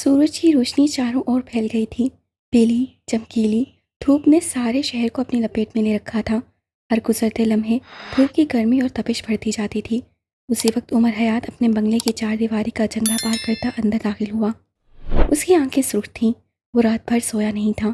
سورج کی روشنی چاروں اور پھیل گئی تھی۔ پیلی چمکیلی دھوپ نے سارے شہر کو اپنی لپیٹ میں لے رکھا تھا۔ ہر گزرتے لمحے دھوپ کی گرمی اور تپش بڑھتی جاتی تھی۔ اسی وقت عمر حیات اپنے بنگلے کی چار دیواری کا جنگلہ پار کرتا اندر داخل ہوا۔ اس کی آنکھیں سرخ تھیں، وہ رات بھر سویا نہیں تھا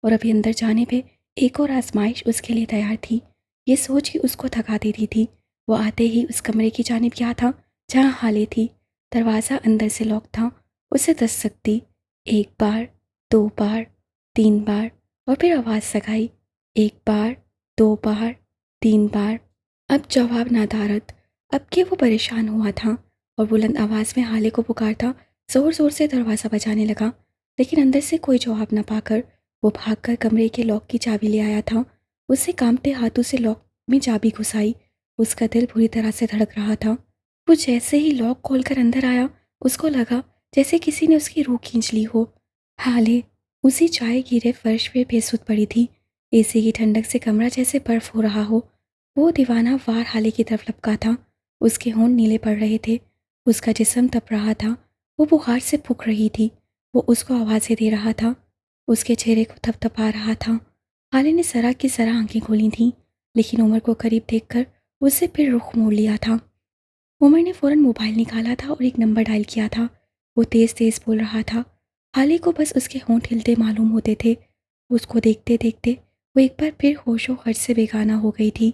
اور ابھی اندر جانے پہ ایک اور آزمائش اس کے لیے تیار تھی۔ یہ سوچ ہی اس کو تھکا دیتی تھی۔ وہ آتے ہی اس کمرے کی جانب کیا تھا جہاں حالے تھی۔ دروازہ اندر سے لاک تھا۔ اسے دستک دی، ایک بار، دو بار، تین بار، اور پھر آواز سگائی، ایک بار، دو بار، تین بار۔ اب جواب نہ دارد۔ اب کہ وہ پریشان ہوا تھا اور بلند آواز میں حالے کو پکارتا زور زور سے دروازہ بجانے لگا، لیکن اندر سے کوئی جواب نہ پا کر وہ بھاگ کر کمرے کے لاک کی چابی لے آیا تھا۔ اسے کانپتے ہاتھوں سے لاک میں چابی گھسائی۔ اس کا دل بری طرح سے دھڑک رہا تھا۔ وہ جیسے ہی لاک کھول کر اندر آیا، اس کو لگا جیسے کسی نے اس کی روح کھینچ لی ہو۔ حالے اسی چائے گیرے فرش پہ بے سود پڑی تھی۔ اے سی کی ٹھنڈک سے کمرہ جیسے برف ہو رہا ہو۔ وہ دیوانہ وار حالے کی طرف لپکا تھا۔ اس کے ہونٹ نیلے پڑ رہے تھے، اس کا جسم تپ رہا تھا، وہ بخار سے پھک رہی تھی۔ وہ اس کو آوازیں دے رہا تھا، اس کے چہرے کو تھپ تھپا رہا تھا۔ حالے نے ذرا کی ذرا آنکھیں کھولی تھیں، لیکن عمر کو قریب دیکھ کر اس سے پھر رخ موڑ لیا تھا۔ عمر نے فوراً موبائل نکالا تھا اور ایک نمبر ڈائل کیا تھا۔ وہ تیز تیز بول رہا تھا۔ حالے کو بس اس کے ہونٹ ہلتے معلوم ہوتے تھے۔ اس کو دیکھتے دیکھتے وہ ایک بار پھر ہوش و خرچ سے بیگانہ ہو گئی تھی۔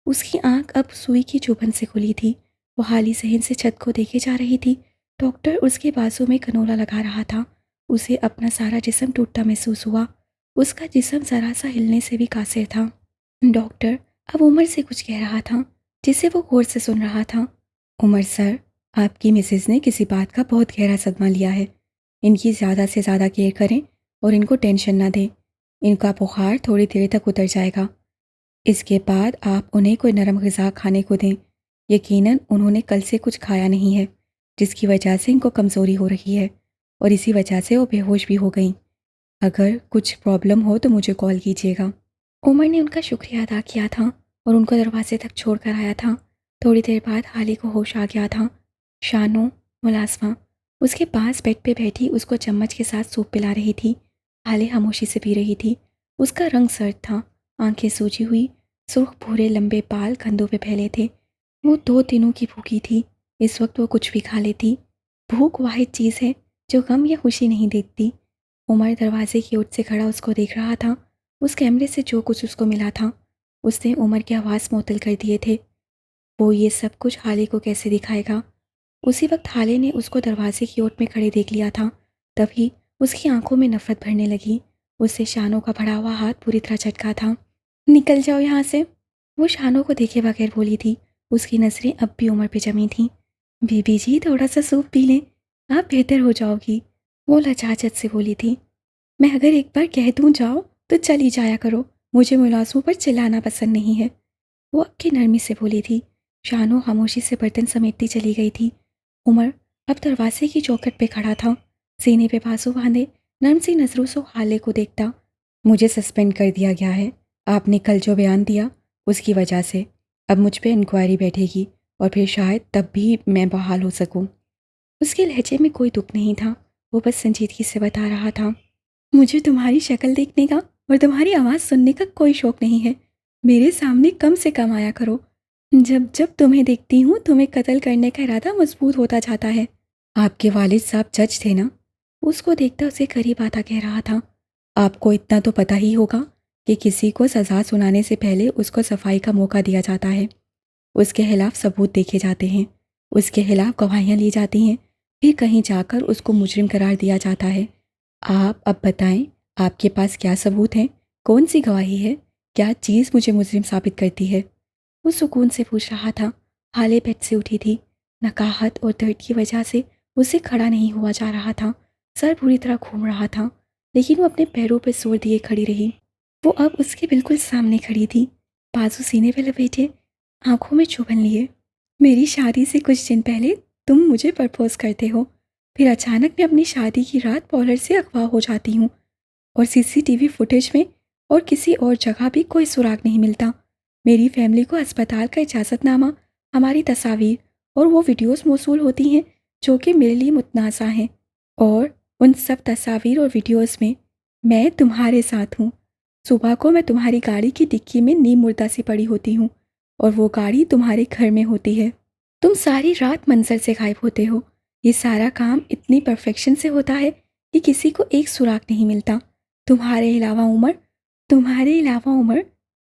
اس کی آنکھ اب سوئی کی چبھن سے کھلی تھی۔ وہ حالی ذہن سے چھت کو دیکھے جا رہی تھی۔ ڈاکٹر اس کے بازو میں کنولا لگا رہا تھا۔ اسے اپنا سارا جسم ٹوٹتا محسوس ہوا۔ اس کا جسم ذرا سا ہلنے سے بھی قاصر تھا۔ ڈاکٹر اب عمر سے کچھ کہہ رہا تھا جسے وہ غور سے سن رہا تھا۔ عمر سر، آپ کی مسز نے کسی بات کا بہت گہرا صدمہ لیا ہے۔ ان کی زیادہ سے زیادہ کیئر کریں اور ان کو ٹینشن نہ دیں۔ ان کا بخار تھوڑی دیر تک اتر جائے گا۔ اس کے بعد آپ انہیں کوئی نرم غذا کھانے کو دیں۔ یقیناً انہوں نے کل سے کچھ کھایا نہیں ہے، جس کی وجہ سے ان کو کمزوری ہو رہی ہے اور اسی وجہ سے وہ بے ہوش بھی ہو گئیں۔ اگر کچھ پرابلم ہو تو مجھے کال کیجیے گا۔ عمر نے ان کا شکریہ ادا کیا تھا اور ان کو دروازے تک چھوڑ کر آیا تھا۔ تھوڑی دیر بعد حالے کو ہوش آ گیا تھا۔ شانو ملازمہ اس کے پاس بیڈ پہ بیٹھی اس کو چمچ کے ساتھ سوپ پلا رہی تھی۔ حالے خاموشی سے پی رہی تھی۔ اس کا رنگ سرد تھا، آنکھیں سوجی ہوئی، سرخ بھورے لمبے بال کندھوں پہ پھیلے تھے۔ وہ 2 دنوں کی بھوکی تھی۔ اس وقت وہ کچھ بھی کھا لیتی۔ بھوک واحد چیز ہے جو غم یا خوشی نہیں دیکھتی۔ عمر دروازے کی اوٹ سے کھڑا اس کو دیکھ رہا تھا۔ اس کیمرے سے جو کچھ اس کو ملا تھا، اس نے عمر کے آواز معطل کر دیے تھے۔ وہ یہ سب کچھ حالے کو کیسے دکھائے گا؟ اسی وقت حالے نے اس کو دروازے کی اوٹ میں کھڑے دیکھ لیا تھا۔ تبھی اس کی آنکھوں میں نفرت بھرنے لگی۔ اس سے شانوں کا بڑھا ہوا ہاتھ پوری طرح جھٹکا تھا۔ نکل جاؤ یہاں سے۔ وہ شانوں کو دیکھے بغیر بولی تھی۔ اس کی نظریں اب بھی عمر پہ جمی تھیں۔ بی بی جی تھوڑا سا سوپ پی لیں، آپ بہتر ہو جاؤ گی، وہ لچاچت سے بولی تھی۔ میں اگر ایک بار کہہ دوں جاؤ تو چلی جایا کرو، مجھے ملازموں پر چلانا پسند نہیں ہے، وہ اب کی نرمی سے بولی تھی۔ شانو خاموشی سے برتن سمیٹتی چلی گئی تھی۔ عمر اب دروازے کی چوکھٹ پہ کھڑا تھا، سینے پہ بازو باندھے، نرم سی نظروں سے حالے کو دیکھتا۔ مجھے سسپینڈ کر دیا گیا ہے، آپ نے کل جو بیان دیا اس کی وجہ سے۔ اب مجھ پہ انکوائری بیٹھے گی اور پھر شاید تب بھی میں بحال ہو سکوں۔ اس کے لہجے میں کوئی دکھ نہیں تھا، وہ بس سنجیدگی سے بتا رہا تھا۔ مجھے تمہاری شکل دیکھنے کا اور تمہاری آواز سننے کا کوئی شوق نہیں ہے، میرے سامنے کم سے کم آیا کرو۔ جب جب تمہیں دیکھتی ہوں تمہیں قتل کرنے کا ارادہ مضبوط ہوتا جاتا ہے۔ آپ کے والد صاحب جج تھے نا؟ اس کو دیکھتا اسے قریب آتا کہہ رہا تھا۔ آپ کو اتنا تو پتہ ہی ہوگا کہ کسی کو سزا سنانے سے پہلے اس کو صفائی کا موقع دیا جاتا ہے، اس کے خلاف ثبوت دیکھے جاتے ہیں، اس کے خلاف گواہیاں لی جاتی ہیں، پھر کہیں جا کر اس کو مجرم قرار دیا جاتا ہے۔ آپ اب بتائیں آپ کے پاس کیا ثبوت ہے؟ کون سی گواہی ہے؟ کیا چیز مجھے مجرم ثابت کرتی ہے؟ وہ سکون سے پوچھ رہا تھا۔ حالے بیڈ سے اٹھی تھی۔ نقاہت اور درد کی وجہ سے اسے کھڑا نہیں ہوا جا رہا تھا، سر بری طرح گھوم رہا تھا، لیکن وہ اپنے پیروں پہ زور دیے کھڑی رہی۔ وہ اب اس کے بالکل سامنے کھڑی تھی، بازو سینے پہ لپیٹے، آنکھوں میں چبھن لیے۔ میری شادی سے کچھ دن پہلے تم مجھے پرپوز کرتے ہو، پھر اچانک میں اپنی شادی کی رات پارلر سے اغوا ہو جاتی ہوں اور CCTV فوٹیج میں اور کسی اور جگہ بھی کوئی سراغ نہیں ملتا۔ میری فیملی کو اسپتال کا اجازت نامہ، ہماری تصاویر اور وہ ویڈیوز موصول ہوتی ہیں جو کہ میرے لیے متنازع ہیں، اور ان سب تصاویر اور ویڈیوز میں تمہارے ساتھ ہوں۔ صبح کو میں تمہاری گاڑی کی ڈکی میں نیم مردہ سی پڑی ہوتی ہوں اور وہ گاڑی تمہارے گھر میں ہوتی ہے۔ تم ساری رات منظر سے غائب ہوتے ہو۔ یہ سارا کام اتنی پرفیکشن سے ہوتا ہے کہ کسی کو ایک سراغ نہیں ملتا۔ تمہارے علاوہ عمر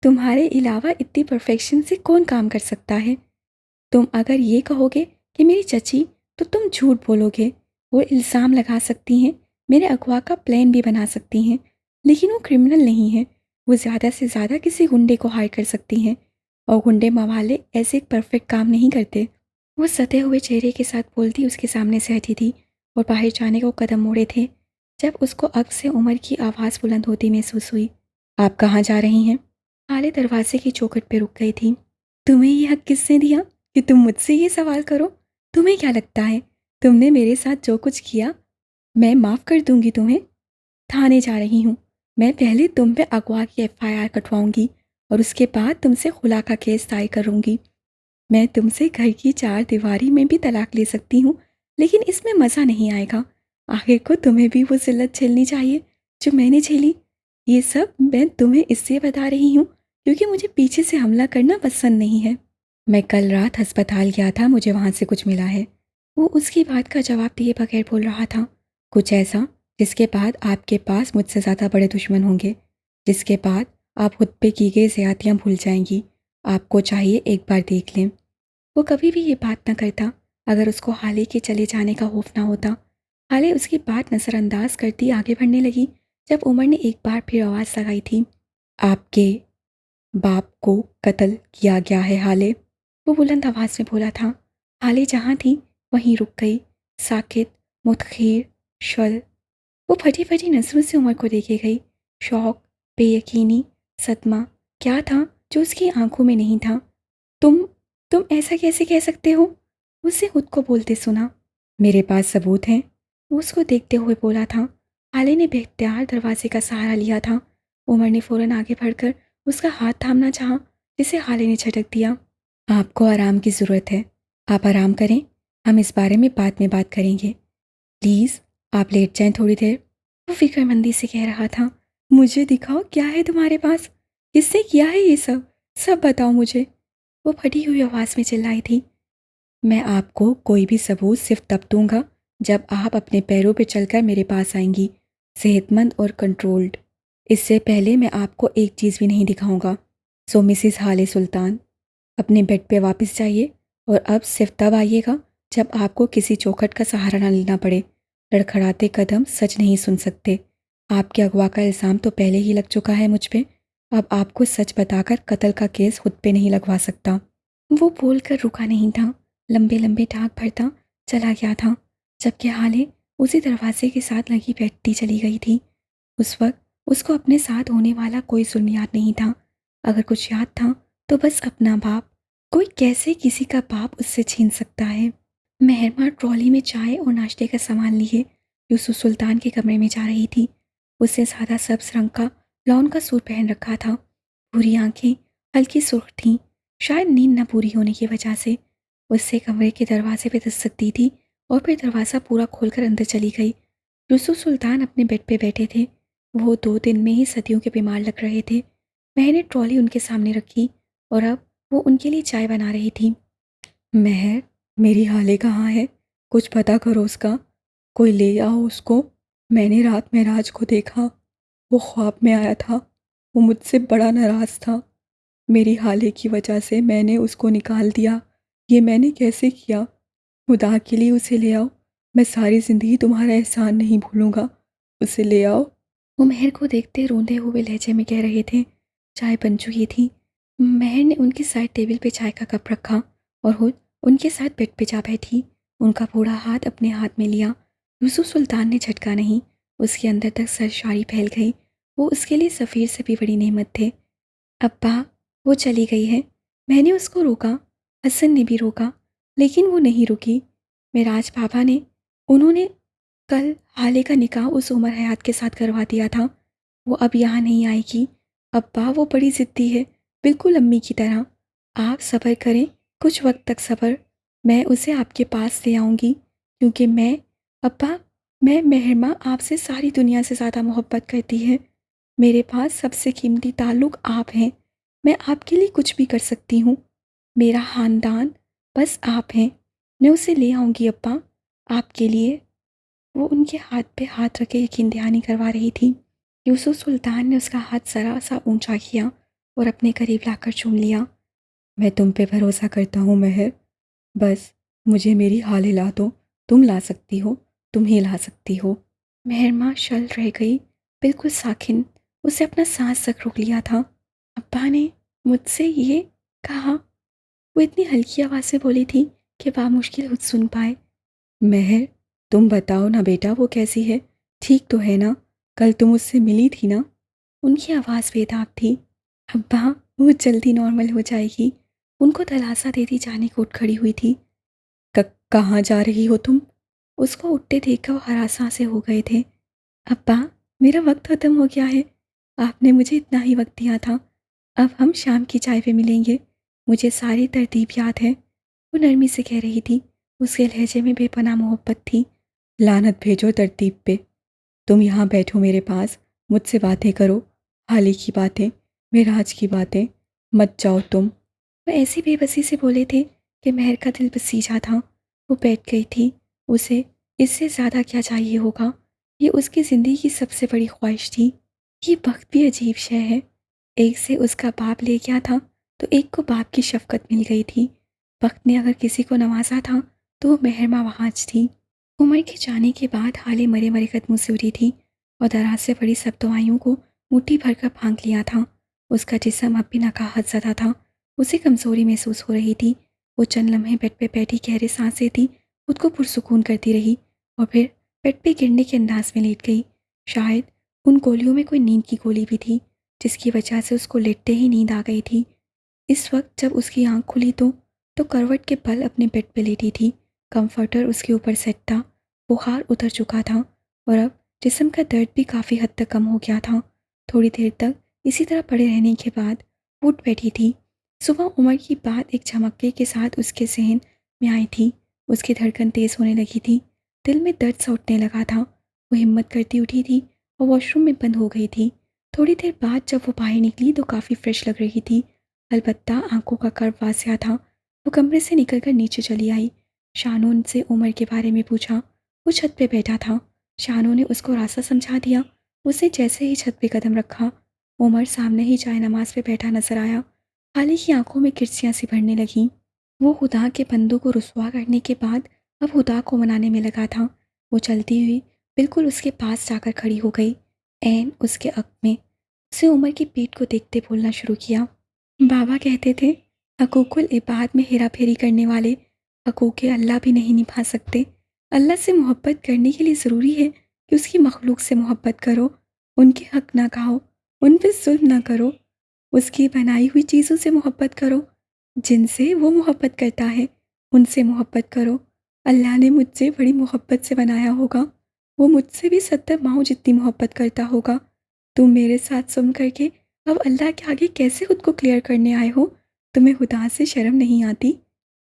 تمہارے علاوہ اتنی پرفیکشن سے کون کام کر سکتا ہے؟ تم اگر یہ کہو گے کہ میری چچی، تو تم جھوٹ بولو گے۔ وہ الزام لگا سکتی ہیں، میرے اغوا کا پلان بھی بنا سکتی ہیں، لیکن وہ کرمنل نہیں ہے۔ وہ زیادہ سے زیادہ کسی گنڈے کو ہائر کر سکتی ہیں، اور گنڈے موالے ایسے ایک پرفیکٹ کام نہیں کرتے۔ وہ ستے ہوئے چہرے کے ساتھ بولتی اس کے سامنے سے ہٹی تھی اور باہر جانے کو قدم موڑے تھے جب اس کو اب سے عمر کی آواز بلند ہوتی محسوس ہوئی۔ آپ کہاں جا رہی ہیں؟ خالے دروازے کی چوکھٹ پہ رک گئی تھی۔ تمہیں یہ حق کس نے دیا کہ تم مجھ سے یہ سوال کرو؟ تمہیں کیا لگتا ہے تم نے میرے ساتھ جو کچھ کیا میں معاف کر دوں گی تمہیں؟ تھانے جا رہی ہوں۔ میں پہلے تم پہ اغوا کی FIR کٹواؤں گی اور اس کے بعد تم سے خلا کا کیس دائر کروں گی۔ میں تم سے گھر کی 4 دیواری میں بھی طلاق لے سکتی ہوں، لیکن اس میں مزہ نہیں آئے گا۔ آخر کو تمہیں بھی وہ ذلت جھیلنی چاہیے جو میں نے جھیلی۔ یہ سب میں تمہیں اس لیے بتا رہی ہوں کیونکہ مجھے پیچھے سے حملہ کرنا پسند نہیں ہے۔ میں کل رات ہسپتال گیا تھا، مجھے وہاں سے کچھ ملا ہے۔ وہ اس کی بات کا جواب دیے بغیر بول رہا تھا۔ کچھ ایسا جس کے بعد آپ کے پاس مجھ سے زیادہ بڑے دشمن ہوں گے، جس کے بعد آپ خود پہ کی گئی زیادتیاں بھول جائیں گی۔ آپ کو چاہیے ایک بار دیکھ لیں۔ وہ کبھی بھی یہ بات نہ کرتا اگر اس کو حالے کے چلے جانے کا خوف نہ ہوتا۔ حالے اس کی بات نظر انداز کرتی آگے بڑھنے لگی جب عمر نے ایک بار پھر آواز لگائی تھی۔ آپ کے باپ کو قتل کیا گیا ہے حالے، وہ بلند آواز میں بولا تھا۔ حالے جہاں تھی وہیں رک گئی، ساکت، متخیر، شل۔ وہ پھٹی پھٹی نظروں سے عمر کو دیکھے گئی۔ شوق، بے یقینی، صدمہ، کیا تھا جو اس کی آنکھوں میں نہیں تھا؟ تم ایسا کیسے کہہ سکتے ہو؟ اسے خود کو بولتے سنا۔ میرے پاس ثبوت ہیں، وہ اس کو دیکھتے ہوئے بولا تھا۔ حالے نے بے اختیار دروازے کا سہارا لیا تھا۔ عمر نے فوراً آگے بڑھ کر اس کا ہاتھ تھامنا چاہا، جسے حالے نے جھٹک دیا۔ آپ کو آرام کی ضرورت ہے، آپ آرام کریں، ہم اس بارے میں بعد بات کریں گے۔ پلیز آپ لیٹ جائیں تھوڑی دیر، وہ فکر مندی سے کہہ رہا تھا۔ مجھے دکھاؤ کیا ہے تمہارے پاس، کس نے کیا ہے یہ سب بتاؤ مجھے، وہ پھٹی ہوئی آواز میں چلائی تھی۔ میں آپ کو کوئی بھی ثبوت صرف تب دوں گا جب آپ اپنے پیروں پہ چل کر میرے پاس آئیں گی، صحت مند اور کنٹرولڈ۔ اس سے پہلے میں آپ کو ایک چیز بھی نہیں دکھاؤں گا۔ سو مسز حالے سلطان، اپنے بیڈ پہ واپس جائیے اور اب صرف تب آئیے گا جب آپ کو کسی چوکھٹ کا سہارا نہ لینا پڑے۔ لڑکھڑاتے قدم سچ نہیں سن سکتے۔ آپ کے اغوا کا الزام تو پہلے ہی لگ چکا ہے مجھ پہ، اب آپ کو سچ بتا کر قتل کا کیس خود پہ نہیں لگوا سکتا۔ وہ بول کر رکا نہیں تھا، لمبے لمبے ٹھاک بھرتا چلا گیا تھا، جبکہ حالے اسی دروازے کے ساتھ لگی بیٹھتی چلی گئی تھی۔ اس وقت اس کو اپنے ساتھ ہونے والا کوئی ظلم یاد نہیں تھا۔ اگر کچھ یاد تھا تو بس اپنا باپ۔ کوئی کیسے کسی کا باپ اس سے چھین سکتا ہے؟ مہرماں ٹرالی میں چائے اور ناشتے کا سامان لیے یوسف سلطان کے کمرے میں جا رہی تھی۔ اس نے سادہ سبز رنگ کا لون کا سوٹ پہن رکھا تھا، پوری آنکھیں ہلکی سرخ تھیں، شاید نیند نہ پوری ہونے کی وجہ سے۔ اس سے کمرے کے دروازے پہ دستک دی تھی اور پھر دروازہ پورا کھول کر اندر چلی گئی۔ یوسف سلطان اپنے بیڈ پہ بیٹھے تھے، وہ 2 دن میں ہی صدیوں کے بیمار لگ رہے تھے۔ مہر نے ٹرالی ان کے سامنے رکھی اور اب وہ ان کے لیے چائے بنا رہی تھی۔ مہر، میری حالے کہاں ہے؟ کچھ پتہ کرو اس کا، کوئی لے آؤ اس کو۔ میں نے رات میں راج کو دیکھا، وہ خواب میں آیا تھا، وہ مجھ سے بڑا ناراض تھا۔ میری حالے کی وجہ سے میں نے اس کو نکال دیا، یہ میں نے کیسے کیا؟ خدا کے لیے اسے لے آؤ، میں ساری زندگی تمہارا احسان نہیں بھولوں گا، اسے لے آؤ۔ وہ مہر کو دیکھتے روندے ہوئے لہجے میں کہہ رہے تھے۔ چائے بن چکی تھی۔ مہر نے ان کی سائڈ ٹیبل پہ چائے کا کپ رکھا اور خود ان کے ساتھ بیڈ پہ جا بیٹھی، ان کا پورا ہاتھ اپنے ہاتھ میں لیا۔ یوسف سلطان نے جھٹکا نہیں، اس کے اندر تک سرشاری پھیل گئی۔ وہ اس کے لیے سفیر سے بھی بڑی نعمت تھے۔ ابا، وہ چلی گئی ہے۔ میں نے اس کو روکا، حسن نے بھی روکا، لیکن وہ نہیں رکی۔ معراج بابا نے، انہوں نے کل حالے کا نکاح اس عمر حیات کے ساتھ کروا دیا تھا۔ وہ اب یہاں نہیں آئے گی۔ ابا، وہ بڑی ضدی ہے، بالکل امی کی طرح۔ آپ صبر کریں، کچھ وقت تک صبر، میں اسے آپ کے پاس لے آؤں گی، کیونکہ ابا، میں مہرماں آپ سے ساری دنیا سے زیادہ محبت کرتی ہے۔ میرے پاس سب سے قیمتی تعلق آپ ہیں۔ میں آپ کے لیے کچھ بھی کر سکتی ہوں۔ میرا خاندان بس آپ ہیں۔ میں اسے لے آؤں گی ابا، آپ کے لیے۔ وہ ان کے ہاتھ پہ ہاتھ رکھے یقین دہانی کروا رہی تھی۔ یوسف سلطان نے اس کا ہاتھ ذرا سا اونچا کیا اور اپنے قریب لا کر چوم لیا۔ میں تم پہ بھروسہ کرتا ہوں مہر، بس مجھے میری حال ہلا دو۔ تم لا سکتی ہو، تم ہی لا سکتی ہو۔ مہرماں شل رہ گئی، بالکل ساکن۔ اسے اپنا سانس تک روک لیا تھا۔ ابا نے مجھ سے یہ کہا؟ وہ اتنی ہلکی آواز سے بولی تھی کہ بامشکل خود سن پائے۔ مہر، تم بتاؤ نا بیٹا، وہ کیسی ہے؟ ٹھیک تو ہے نا؟ کل تم اس سے ملی تھی نا؟ ان کی آواز بے تاب تھی۔ ابا، وہ جلدی نارمل ہو جائے گی۔ ان کو دلاسا دیتی جانے کو اٹھ کھڑی ہوئی تھی۔ کہاں جا رہی ہو تم؟ اس کو اٹھتے دیکھ کر وہ ہراساں سے ہو گئے تھے۔ ابا، میرا وقت ختم ہو گیا ہے۔ آپ نے مجھے اتنا ہی وقت دیا تھا۔ اب ہم شام کی چائے پہ ملیں گے۔ مجھے ساری ترتیب یاد ہے، وہ نرمی سے کہہ رہی تھی۔ اس کے لہجے میں بے پناہ محبت تھی۔ لعنت بھیجو ترتیب پہ۔ تم یہاں بیٹھو میرے پاس، مجھ سے باتیں کرو، حالی کی باتیں، معراج کی باتیں، مت جاؤ تم۔ وہ ایسی بے بسی سے بولے تھے کہ مہر کا دل بسیجا تھا۔ وہ بیٹھ گئی تھی۔ اسے اس سے زیادہ کیا چاہیے ہوگا؟ یہ اس کی زندگی کی سب سے بڑی خواہش تھی۔ یہ وقت بھی عجیب شے ہے، ایک سے اس کا باپ لے گیا تھا تو ایک کو باپ کی شفقت مل گئی تھی۔ وقت نے اگر کسی کو نوازا تھا تو وہ مہرماں وہاج تھی۔ عمر کے جانے کے بعد حالے مرے مرے قدموں سے اٹھی تھی اور دراز سے پڑی سب دعائیوں کو مٹھی بھر کر پھانک لیا تھا۔ اس کا جسم اب بھی نقاہت زدہ تھا، اسے کمزوری محسوس ہو رہی تھی۔ وہ چند لمحے بیڈ پہ بیٹھی گہرے سانسیں تھی، خود کو پرسکون کرتی رہی اور پھر بیڈ پہ گرنے کے انداز میں لیٹ گئی۔ شاید ان گولیوں میں کوئی نیند کی گولی بھی تھی جس کی وجہ سے اس کو لیٹتے ہی نیند آ گئی تھی۔ اس وقت جب اس کی آنکھ کھلی تو کروٹ کے بل اپنے بیڈ پہ لیٹی تھی۔ کمفرٹر اس کے اوپر سیٹ تھا، بخار اتر چکا تھا اور اب جسم کا درد بھی کافی حد تک کم ہو گیا تھا۔ تھوڑی دیر تک اسی طرح پڑے رہنے کے بعد اٹھ بیٹھی تھی۔ صبح عمر کی بات ایک جھمکے کے ساتھ اس کے ذہن میں آئی تھی۔ اس کی دھڑکن تیز ہونے لگی تھی، دل میں درد سا اٹھنے لگا تھا۔ وہ ہمت کرتی اٹھی تھی اور واش روم میں بند ہو گئی تھی۔ تھوڑی دیر بعد جب وہ باہر نکلی تو کافی فریش لگ رہی تھی، البتہ آنکھوں کا کرب واسع تھا۔ وہ کمرے سے نکل کر نیچے چلی آئی۔ شانو سے عمر کے بارے میں پوچھا۔ وہ چھت پہ بیٹھا تھا۔ شانو نے اس کو راستہ سمجھا دیا۔ اس نے جیسے ہی چھت پہ قدم رکھا، عمر سامنے ہی جائے نماز پہ بیٹھا نظر آیا۔ حالی کی آنکھوں میں کرسیاں سی بھرنے لگیں۔ وہ خدا کے بندوں کو رسوا کرنے کے بعد اب خدا کو منانے میں لگا تھا۔ وہ چلتی ہوئی بالکل اس کے پاس جا کر کھڑی ہو گئی، عین اس کے عقب میں۔ اسے عمر کی پیٹھ کو دیکھتے بولنا شروع کیا۔ بابا کہتے تھے حقوق العباد میں ہیرا پھیری کرنے والے حقوق اللہ بھی نہیں نبھا سکتے۔ اللہ سے محبت کرنے کے لیے ضروری ہے کہ اس کی مخلوق سے محبت کرو، ان کے حق نہ کھاؤ، ان پہ ظلم نہ کرو، اس کی بنائی ہوئی چیزوں سے محبت کرو، جن سے وہ محبت کرتا ہے ان سے محبت کرو۔ اللہ نے مجھ سے بڑی محبت سے بنایا ہوگا، وہ مجھ سے بھی 70 ماؤں جتنی محبت کرتا ہوگا۔ تم میرے ساتھ سن کر کے اب اللہ کے آگے کیسے خود کو کلیئر کرنے آئے ہو؟ تمہیں خدا سے شرم نہیں آتی؟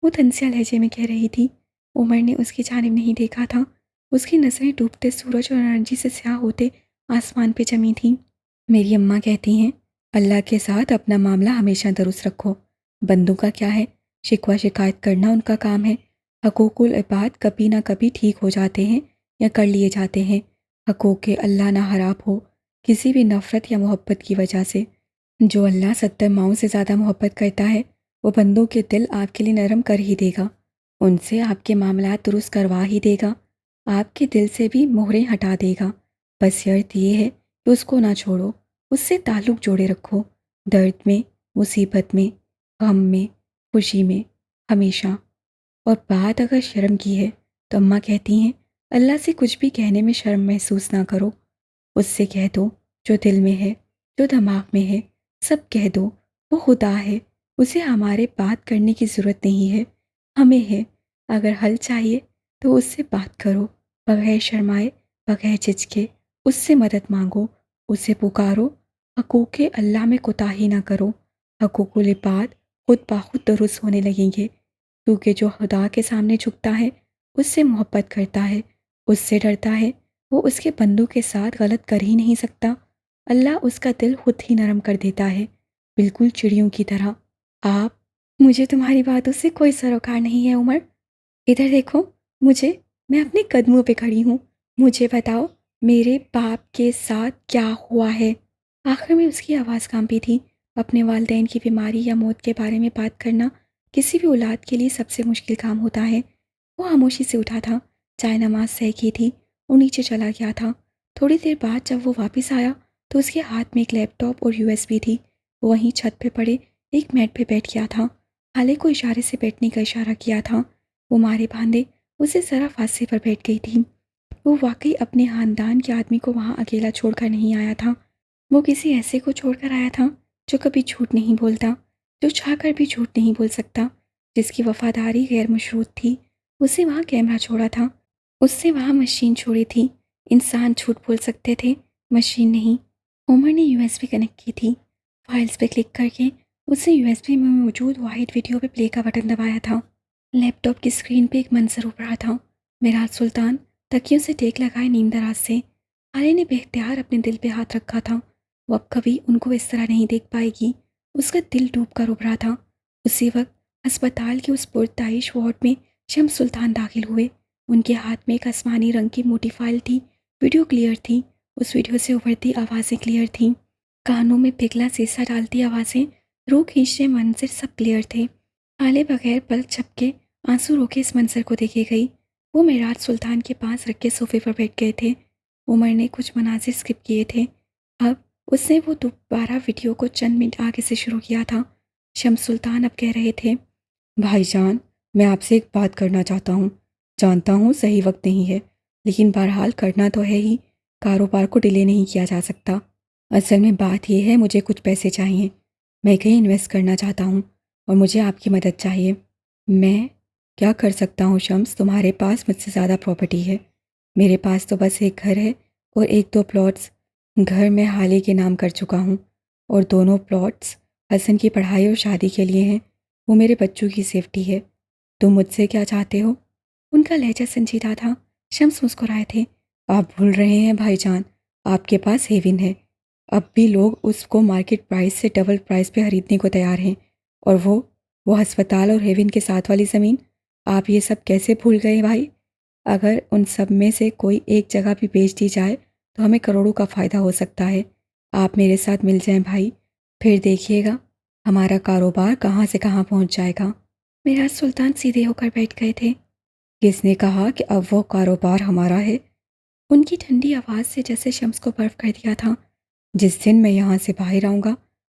وہ تنزیہ لہجے میں کہہ رہی تھی۔ عمر نے اس کی جانب نہیں دیکھا تھا۔ اس کی نظریں ڈوبتے سورج اور انرجی سے سیاہ ہوتے آسمان پہ جمی تھیں۔ میری اماں کہتی ہیں اللہ کے ساتھ اپنا معاملہ ہمیشہ درست رکھو، بندوں کا کیا ہے، شکوہ شکایت کرنا ان کا کام ہے۔ حقوق العباد کبھی نہ کبھی ٹھیک ہو جاتے ہیں یا کر لیے جاتے ہیں۔ حقوق اللہ نہ خراب ہو کسی بھی نفرت یا محبت کی وجہ سے۔ جو اللہ 70 ماؤں سے زیادہ محبت کرتا ہے وہ بندوں کے دل آپ کے لیے نرم کر ہی دے گا، ان سے آپ کے معاملات درست کروا ہی دے گا، آپ کے دل سے بھی مہریں ہٹا دے گا۔ بس شرط یہ ہے کہ اس کو نہ چھوڑو، اس سے تعلق جوڑے رکھو، درد میں، مصیبت میں، غم میں، خوشی میں، ہمیشہ۔ اور بات اگر شرم کی ہے تو اماں کہتی ہیں اللہ سے کچھ بھی کہنے میں شرم محسوس نہ کرو، اس سے کہہ دو جو دل میں ہے، جو دماغ میں ہے، سب کہہ دو۔ وہ خدا ہے، اسے ہمارے بات کرنے کی ضرورت نہیں ہے، ہمیں ہے۔ اگر حل چاہیے تو اس سے بات کرو، بغیر شرمائے، بغیر جھجکے، اس سے مدد مانگو، اسے پکارو۔ حقوق اللہ میں کوتاہی نہ کرو، حقوق العباد خود بخود درست ہونے لگیں گے، کیونکہ جو خدا کے سامنے جھکتا ہے اس سے محبت کرتا ہے، اس سے ڈرتا ہے، وہ اس کے بندوں کے ساتھ غلط کر ہی نہیں سکتا۔ اللہ اس کا دل خود ہی نرم کر دیتا ہے، بالکل چڑیوں کی طرح۔ مجھے تمہاری باتوں سے کوئی سروکار نہیں ہے عمر۔ ادھر دیکھو میں اپنے قدموں پہ کھڑی ہوں۔ مجھے بتاؤ میرے باپ کے ساتھ کیا ہوا ہے؟ آخر میں اس کی آواز کانپی تھی۔ اپنے والدین کی بیماری یا موت کے بارے میں بات کرنا کسی بھی اولاد کے لیے سب سے مشکل کام ہوتا ہے۔ وہ خاموشی سے اٹھا تھا، چائے نماز سح کی تھی اور نیچے چلا گیا تھا۔ تھوڑی دیر بعد جب وہ واپس آیا تو اس کے ہاتھ میں ایک لیپ ٹاپ اور USB تھی۔ وہ وہیں چھت پہ پڑے ایک میٹ پہ بیٹھ گیا تھا۔ خالے کو اشارے سے بیٹھنے کا اشارہ کیا تھا۔ وہ مارے باندھے اسے ذرا فاصلے پر بیٹھ گئی تھی۔ وہ واقعی اپنے خاندان کے آدمی کو وہاں اکیلا چھوڑ کر نہیں آیا تھا۔ وہ کسی ایسے کو چھوڑ کر آیا تھا جو کبھی جھوٹ نہیں بولتا، جو چاہ کر بھی جھوٹ نہیں بول سکتا، جس کی وفاداری غیر مشروط تھی۔ اسے وہاں کیمرہ چھوڑا تھا، اس سے وہاں مشین چھوڑی تھی۔ انسان جھوٹ بول سکتے تھے، مشین نہیں۔ عمر نے USB کنیکٹ کی تھی۔ فائلز پہ کلک کر کے اس نے USB میں موجود واحد ویڈیو پہ پلے کا بٹن دبایا تھا۔ لیپ ٹاپ کی اسکرین پہ ایک منظر ابھرا تھا، میراج سلطان تکیوں سے ٹیک لگائے نیم دراز سے۔ خالے نے بے اختیار اپنے دل پہ ہاتھ رکھا تھا۔ وہ اب کبھی ان کو اس طرح نہیں دیکھ پائے گی۔ اس کا دل ڈوب کر ابھرا تھا۔ اسی وقت ہسپتال کے اس پرتعیش وارڈ میں شمس سلطان داخل ہوئے۔ ان کے ہاتھ میں ایک آسمانی رنگ کی موٹی فائل تھی۔ ویڈیو کلیئر تھی، اس ویڈیو سے ابھرتی آوازیں کلیئر تھیں، کانوں میں پگھلا سیسا ڈالتی آوازیں، روح کھینچتے منظر سب کلیئر تھے۔ خالے بغیر پل جھپکے آنسو روکے اس منظر کو دیکھے گئی۔ وہ معراج سلطان کے پاس رکھ کے صوفے پر بیٹھ گئے تھے۔ عمر نے کچھ مناظر اسکپ کیے تھے۔ اب اس نے وہ دوبارہ ویڈیو کو چند منٹ آگے سے شروع کیا تھا۔ شمس سلطان اب کہہ رہے تھے، بھائی جان، میں آپ سے ایک بات کرنا چاہتا ہوں۔ جانتا ہوں صحیح وقت نہیں ہے، لیکن بہرحال کرنا تو ہے ہی۔ کاروبار کو ڈیلے نہیں کیا جا سکتا۔ اصل میں بات یہ ہے، مجھے کچھ پیسے چاہیے۔ میں کہیں انویسٹ کرنا چاہتا ہوں اور مجھے آپ کی مدد چاہیے۔ میں کیا کر سکتا ہوں شمس؟ تمہارے پاس مجھ سے زیادہ پراپرٹی ہے۔ میرے پاس تو بس ایک گھر ہے اور ایک دو پلاٹس۔ گھر میں حال ہی کے نام کر چکا ہوں اور دونوں پلاٹس حسن کی پڑھائی اور شادی کے لیے ہیں۔ وہ میرے بچوں کی سیفٹی ہے۔ تم مجھ سے کیا چاہتے ہو؟ ان کا لہجہ سنجیدہ تھا۔ شمس مسکرائے تھے۔ آپ بھول رہے ہیں بھائی جان، آپ کے پاس ہیون ہے۔ اب بھی لوگ اس کو مارکیٹ پرائس سے ڈبل پرائس پہ خریدنے کو تیار ہیں، اور وہ ہسپتال اور ہیون کے ساتھ والی زمین، آپ یہ سب کیسے بھول گئے بھائی؟ اگر ان سب میں سے کوئی ایک جگہ بھی بیچ دی جائے تو ہمیں کروڑوں کا فائدہ ہو سکتا ہے۔ آپ میرے ساتھ مل جائیں بھائی، پھر دیکھیے گا ہمارا کاروبار کہاں سے کہاں پہنچ جائے گا۔ معراج سلطان سیدھے ہو کر بیٹھ گئے تھے۔ کس نے کہا کہ اب وہ کاروبار ہمارا ہے؟ ان کی ٹھنڈی آواز سے جیسے شمس کو برف کر دیا تھا۔ جس دن میں یہاں سے باہر آؤں گا،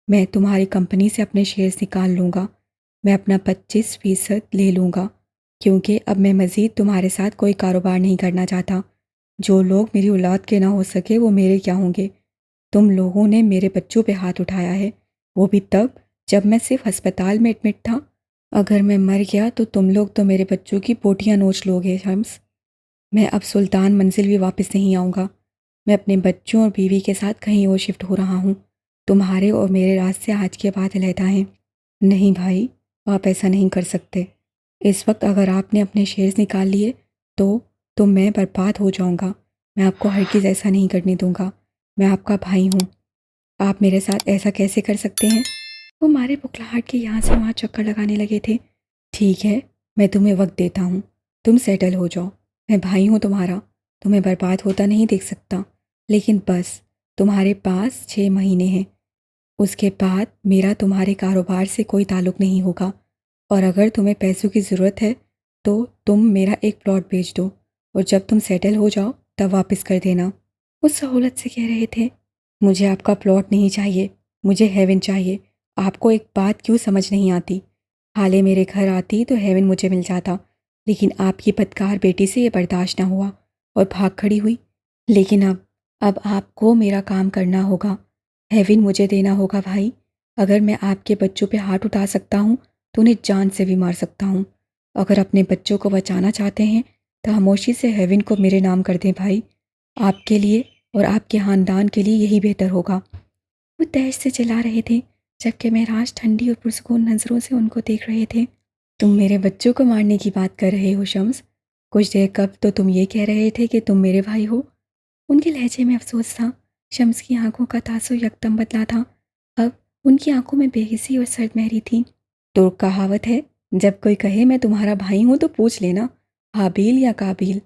میں تمہاری کمپنی سے اپنے شیئرز نکال لوں گا۔ میں اپنا 25% لے لوں گا، کیونکہ اب میں مزید تمہارے ساتھ کوئی کاروبار نہیں کرنا چاہتا۔ جو لوگ میری اولاد کے نہ ہو سکے وہ میرے کیا ہوں گے؟ تم لوگوں نے میرے بچوں پہ ہاتھ اٹھایا ہے، وہ بھی تب جب میں صرف ہسپتال میں ایڈمٹ تھا۔ اگر میں مر گیا تو تم لوگ تو میرے بچوں کی بوٹیاں نوچ لوگے شمس۔ میں اب سلطان منزل بھی واپس نہیں آؤں گا۔ میں اپنے بچوں اور بیوی کے ساتھ کہیں اور شفٹ ہو رہا ہوں۔ تمہارے اور میرے راستے آج کے بعد علیحدہ ہیں۔ نہیں بھائی، آپ ایسا نہیں کر سکتے۔ اس وقت اگر آپ نے اپنے شیئرز نکال لیے تو میں برباد ہو جاؤں گا۔ میں آپ کو ہرگز ایسا نہیں کرنے دوں گا۔ میں آپ کا بھائی ہوں، آپ میرے ساتھ ایسا کیسے کر سکتے ہیں؟ وہ مارے بکلاہٹ کے یہاں سے وہاں چکر لگانے لگے تھے۔ ٹھیک ہے، میں تمہیں وقت دیتا ہوں، تم سیٹل ہو جاؤ۔ میں بھائی ہوں تمہارا، تمہیں برباد ہوتا نہیں دیکھ سکتا، لیکن بس تمہارے پاس 6 مہینے ہیں۔ اس کے بعد میرا تمہارے کاروبار سے کوئی تعلق نہیں ہوگا، اور اگر تمہیں پیسوں کی ضرورت ہے تو تم میرا ایک پلاٹ بیچ دو، اور جب تم سیٹل ہو جاؤ تب واپس کر دینا۔ وہ سہولت سے کہہ رہے تھے، مجھے آپ کا پلاٹ نہیں چاہیے، مجھے ہیون چاہیے۔ آپ کو ایک بات کیوں سمجھ نہیں آتی؟ حالے میرے گھر آتی تو ہیون مجھے مل جاتا، لیکن آپ کی بدکار بیٹی سے یہ برداشت نہ ہوا اور بھاگ کھڑی ہوئی۔ لیکن اب آپ کو میرا کام کرنا ہوگا، ہیون مجھے دینا ہوگا بھائی۔ اگر میں آپ کے بچوں پہ ہاتھ اٹھا سکتا ہوں تو انہیں جان سے بھی مار سکتا ہوں۔ اگر اپنے بچوں کو بچانا چاہتے ہیں تو خاموشی سے ہیون کو میرے نام کر دیں بھائی۔ آپ کے لیے اور آپ کے خاندان کے لیے یہی بہتر ہوگا۔ وہ تیش سے چلا رہے تھے، جبکہ معراج ٹھنڈی اور پرسکون نظروں سے ان کو دیکھ رہے تھے۔ تم میرے بچوں کو مارنے کی بات کر رہے ہو شمس؟ کچھ دیر قبل تو تم یہ کہہ رہے تھے کہ تم میرے بھائی ہو۔ ان کے لہجے میں افسوس تھا۔ شمس کی آنکھوں کا تاثر یکدم بدلا تھا۔ اب ان کی آنکھوں میں بے حسی اور سرد مہری تھی۔ تو کہاوت ہے، جب کوئی کہے میں تمہارا بھائی ہوں تو پوچھ لینا حابیل یا قابیل۔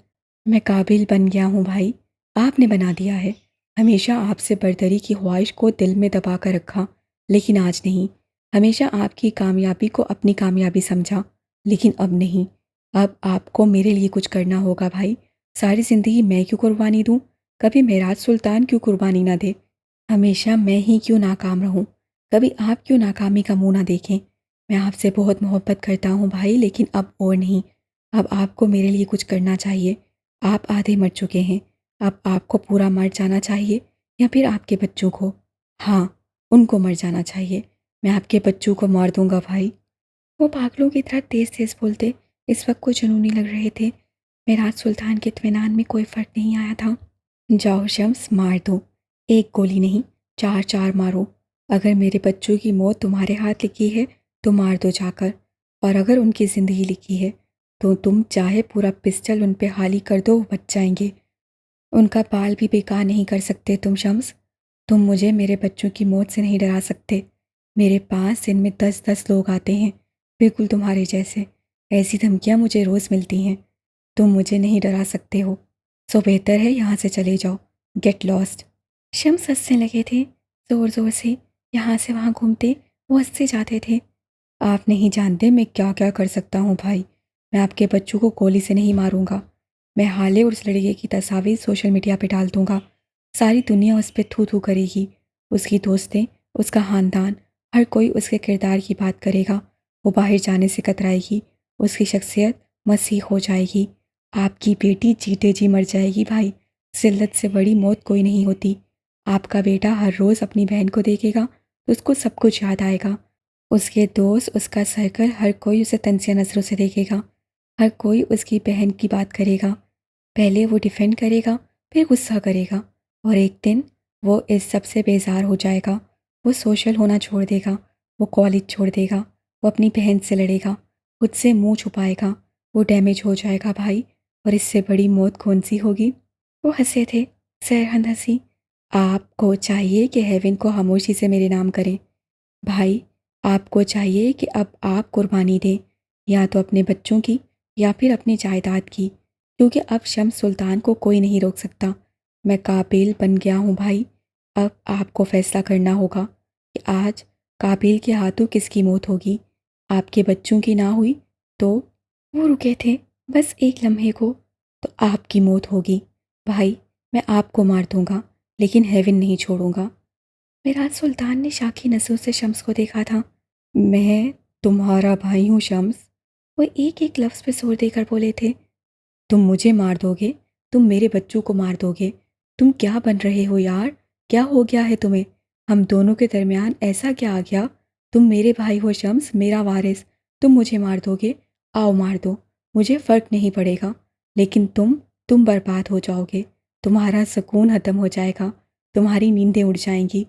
میں قابل بن گیا ہوں بھائی، آپ نے بنا دیا ہے۔ ہمیشہ آپ سے برتری کی خواہش کو دل میں دبا کر رکھا، لیکن آج نہیں۔ ہمیشہ آپ کی کامیابی کو اپنی کامیابی سمجھا، لیکن اب نہیں۔ اب آپ کو میرے لیے کچھ کرنا ہوگا بھائی۔ ساری زندگی میں کیوں قربانی دوں؟ کبھی معراج سلطان کیوں قربانی نہ دے؟ ہمیشہ میں ہی کیوں ناکام رہوں؟ کبھی آپ کیوں ناکامی کا منہ نہ دیکھیں؟ میں آپ سے بہت محبت کرتا ہوں بھائی، لیکن اب اور نہیں۔ اب آپ کو میرے لیے کچھ کرنا چاہیے۔ آپ آدھے مر چکے ہیں، اب آپ کو پورا مر جانا چاہیے، یا پھر آپ کے بچوں کو۔ ہاں، ان کو مر جانا چاہیے۔ میں آپ کے بچوں کو مار دوں گا بھائی۔ وہ پاگلوں کی طرح تیز تیز بولتے، اس وقت کو جنونی لگ رہے تھے۔ معراج سلطان کے اطمینان میں کوئی فرق نہیں آیا تھا۔ جاؤ شمس، مار دو۔ ایک گولی نہیں، چار چار مارو۔ اگر میرے بچوں کی موت تمہارے ہاتھ لکھی ہے تو مار دو جا کر، اور اگر ان کی زندگی لکھی ہے تو تم چاہے پورا پسٹل ان پہ حالی کر دو، وہ بچ جائیں گے۔ ان کا بال بھی بیکار نہیں کر سکتے تم شمس۔ تم مجھے میرے بچوں کی موت سے نہیں ڈرا سکتے۔ میرے پاس دن میں 10 لوگ آتے ہیں، بالکل تمہارے جیسے۔ ایسی دھمکیاں مجھے روز ملتی ہیں۔ تم مجھے نہیں ڈرا سکتے ہو، سو بہتر ہے یہاں سے چلے جاؤ۔ Get last. شمس ہنسنے لگے تھے، زور زور سے، یہاں سے وہاں گھومتے وہ ہنستے جاتے تھے۔ آپ نہیں جانتے میں کیا کیا کر سکتا ہوں بھائی۔ میں آپ کے بچوں کو گولی سے نہیں ماروں گا۔ میں حالے اور اس لڑکے کی تصاویر سوشل میڈیا پہ ڈال دوں گا۔ ساری دنیا اس پہ تھو تھو کرے گی۔ اس کی دوستیں، اس کا خاندان، ہر کوئی اس کے کردار کی بات کرے گا۔ وہ باہر جانے سے کترائے گی، اس کی شخصیت مسیح ہو جائے گی۔ آپ کی بیٹی جیتے جی مر جائے گی بھائی۔ ذلت سے بڑی موت کوئی نہیں ہوتی۔ آپ کا بیٹا ہر روز اپنی بہن کو دیکھے گا تو اس کو سب کچھ یاد آئے گا۔ اس کے دوست، اس کا سرکل، ہر کوئی اسے تنزیہ نظروں سے دیکھے گا۔ ہر کوئی اس کی بہن کی بات کرے گا۔ پہلے وہ ڈیفینڈ کرے گا، پھر غصہ کرے گا، اور ایک دن وہ اس سب سے بیزار ہو جائے گا۔ وہ سوشل ہونا چھوڑ دے گا، وہ کالج چھوڑ دے گا، وہ اپنی بہن سے لڑے گا، خود سے منہ چھپائے گا، وہ ڈیمیج ہو جائے گا بھائی۔ اور اس سے بڑی موت کون سی ہوگی؟ وہ ہنسے تھے، سرہند ہنسی۔ آپ کو چاہیے کہ ہیون کو خاموشی سے میرے نام کریں بھائی۔ آپ کو چاہیے کہ اب آپ قربانی دیں، یا تو اپنے بچوں کی یا پھر اپنی جائیداد کی، کیونکہ اب شمس سلطان کو کوئی نہیں روک سکتا۔ میں قابل بن گیا ہوں بھائی۔ اب آپ کو فیصلہ کرنا ہوگا کہ آج قابل کے ہاتھوں کس کی موت ہوگی۔ آپ کے بچوں کی نہ ہوئی تو وہ رکے تھے بس ایک لمحے کو۔ تو آپ کی موت ہوگی بھائی۔ میں آپ کو مار دوں گا، لیکن ہیون نہیں چھوڑوں گا۔ معراج سلطان نے شاکی نظروں سے شمس کو دیکھا تھا۔ میں تمہارا بھائی ہوں شمس۔ وہ ایک ایک لفظ پہ زور دے کر بولے تھے۔ تم مجھے مار دو گے، تم میرے بچوں کو مار دو گے۔ تم کیا بن رہے ہو یار؟ کیا ہو گیا ہے تمہیں؟ ہم دونوں کے درمیان ایسا کیا آ گیا؟ تم میرے بھائی ہو شمس، میرا وارث۔ تم مجھے مار دو گے، آؤ مار دو، مجھے فرق نہیں پڑے گا، لیکن تم برباد ہو جاؤ گے۔ تمہارا سکون ختم ہو جائے گا، تمہاری نیندیں اڑ جائیں گی۔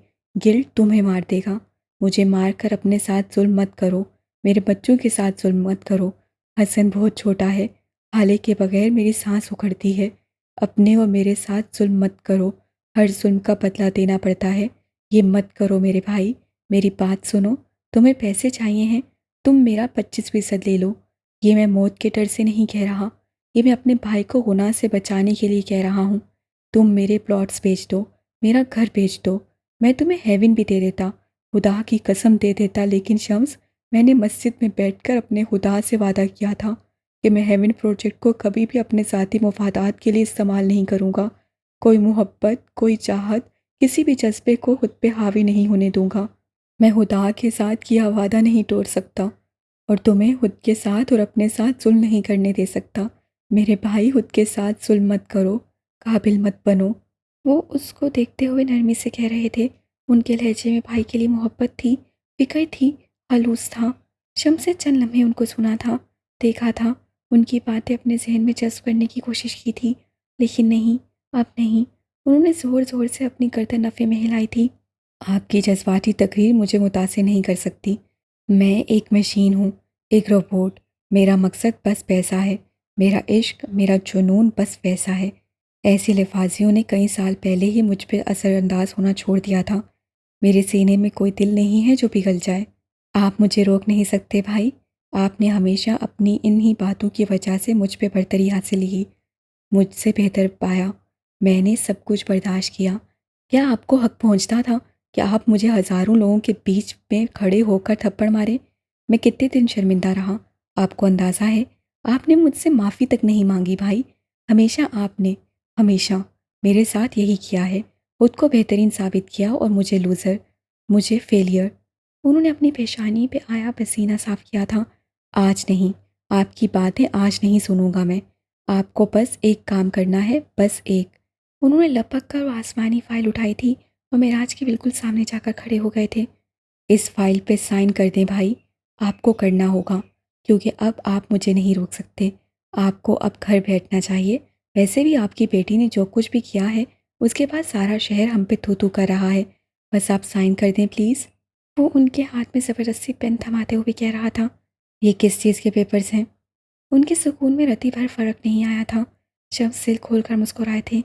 گلٹ تمہیں مار دے گا۔ مجھے مار کر اپنے ساتھ ظلم مت کرو، میرے بچوں کے ساتھ ظلم مت کرو۔ حسن بہت چھوٹا ہے، حالے کے بغیر میری سانس اکھڑتی ہے۔ اپنے اور میرے ساتھ ظلم مت کرو، ہر ظلم کا بدلہ دینا پڑتا ہے۔ یہ مت کرو میرے بھائی، میری بات سنو۔ تمہیں پیسے چاہیے ہیں، تم میرا 25% لے لو۔ یہ میں موت کے ڈر سے نہیں کہہ رہا، یہ میں اپنے بھائی کو گناہ سے بچانے کے لیے کہہ رہا ہوں۔ تم میرے پلاٹس بیچ دو، میرا گھر بیچ دو، میں تمہیں ہیون بھی دے دیتا، خدا کی قسم دے دیتا، لیکن شمس، میں نے مسجد میں بیٹھ کر اپنے خدا سے وعدہ کیا تھا کہ میں ہیون پروجیکٹ کو کبھی بھی اپنے ذاتی مفادات کے لیے استعمال نہیں کروں گا۔ کوئی محبت، کوئی چاہت، کسی بھی جذبے کو خود پہ حاوی نہیں ہونے دوں گا۔ میں خدا کے ساتھ کیا وعدہ نہیں توڑ سکتا، اور تمہیں خود کے ساتھ اور اپنے ساتھ ظلم نہیں کرنے دے سکتا۔ میرے بھائی، خود کے ساتھ ظلم مت کرو، قابل مت بنو۔ وہ اس کو دیکھتے ہوئے نرمی سے کہہ رہے تھے۔ ان کے لہجے میں بھائی کے لیے محبت تھی، فکر تھی، خلوص تھا۔ شمس نے چند لمحے ان کو سنا تھا، دیکھا تھا، ان کی باتیں اپنے ذہن میں جذب کرنے کی کوشش کی تھی، لیکن نہیں، اب نہیں۔ انہوں نے زور زور سے اپنی گردن نفے میں ہلائی تھی۔ آپ کی جذباتی تقریر مجھے متاثر نہیں کر سکتی۔ میں ایک مشین ہوں، ایک روبوٹ۔ میرا مقصد بس پیسہ ہے، میرا عشق، میرا جنون بس پیسہ ہے۔ ایسی لفاظیوں نے کئی سال پہلے ہی مجھ پہ اثر انداز ہونا چھوڑ دیا تھا۔ میرے سینے میں کوئی دل نہیں ہے جو پگھل جائے۔ آپ مجھے روک نہیں سکتے بھائی۔ آپ نے ہمیشہ اپنی انہی باتوں کی وجہ سے مجھ پہ برتری حاصل کی، مجھ سے بہتر پایا۔ میں نے سب کچھ برداشت کیا۔ کیا آپ کو حق پہنچتا تھا کہ آپ مجھے ہزاروں لوگوں کے بیچ میں کھڑے ہو کر تھپڑ مارے؟ میں کتنے دن شرمندہ رہا، آپ کو اندازہ ہے؟ آپ نے مجھ سے معافی تک نہیں مانگی بھائی۔ ہمیشہ آپ نے، ہمیشہ میرے ساتھ یہی کیا ہے، خود کو بہترین ثابت کیا اور مجھے لوزر، مجھے فیلئر۔ انہوں نے اپنی پیشانی پہ آیا پسینہ صاف کیا تھا۔ آج نہیں، آپ کی باتیں آج نہیں سنوں گا میں۔ آپ کو بس ایک کام کرنا ہے، بس ایک۔ انہوں نے لپک کر وہ آسمانی فائل اٹھائی تھی اور معراج کے بالکل سامنے جا کر کھڑے ہو گئے تھے۔ اس فائل پہ سائن کر دیں بھائی، آپ کو کرنا ہوگا، کیونکہ اب آپ مجھے نہیں روک سکتے۔ آپ کو اب گھر بیٹھنا چاہیے۔ ویسے بھی آپ کی بیٹی نے جو کچھ بھی کیا ہے اس کے بعد سارا شہر ہم پہ تھو تھو کر رہا ہے۔ بس آپ سائن کر دیں پلیز۔ وہ ان کے ہاتھ میں زبردستی پین تھماتے ہوئے کہہ رہا تھا۔ یہ کس چیز کے پیپرز ہیں؟ ان کے سکون میں رتی بھر فرق نہیں آیا تھا۔ شخص دل کھول کر مسکرائے تھے۔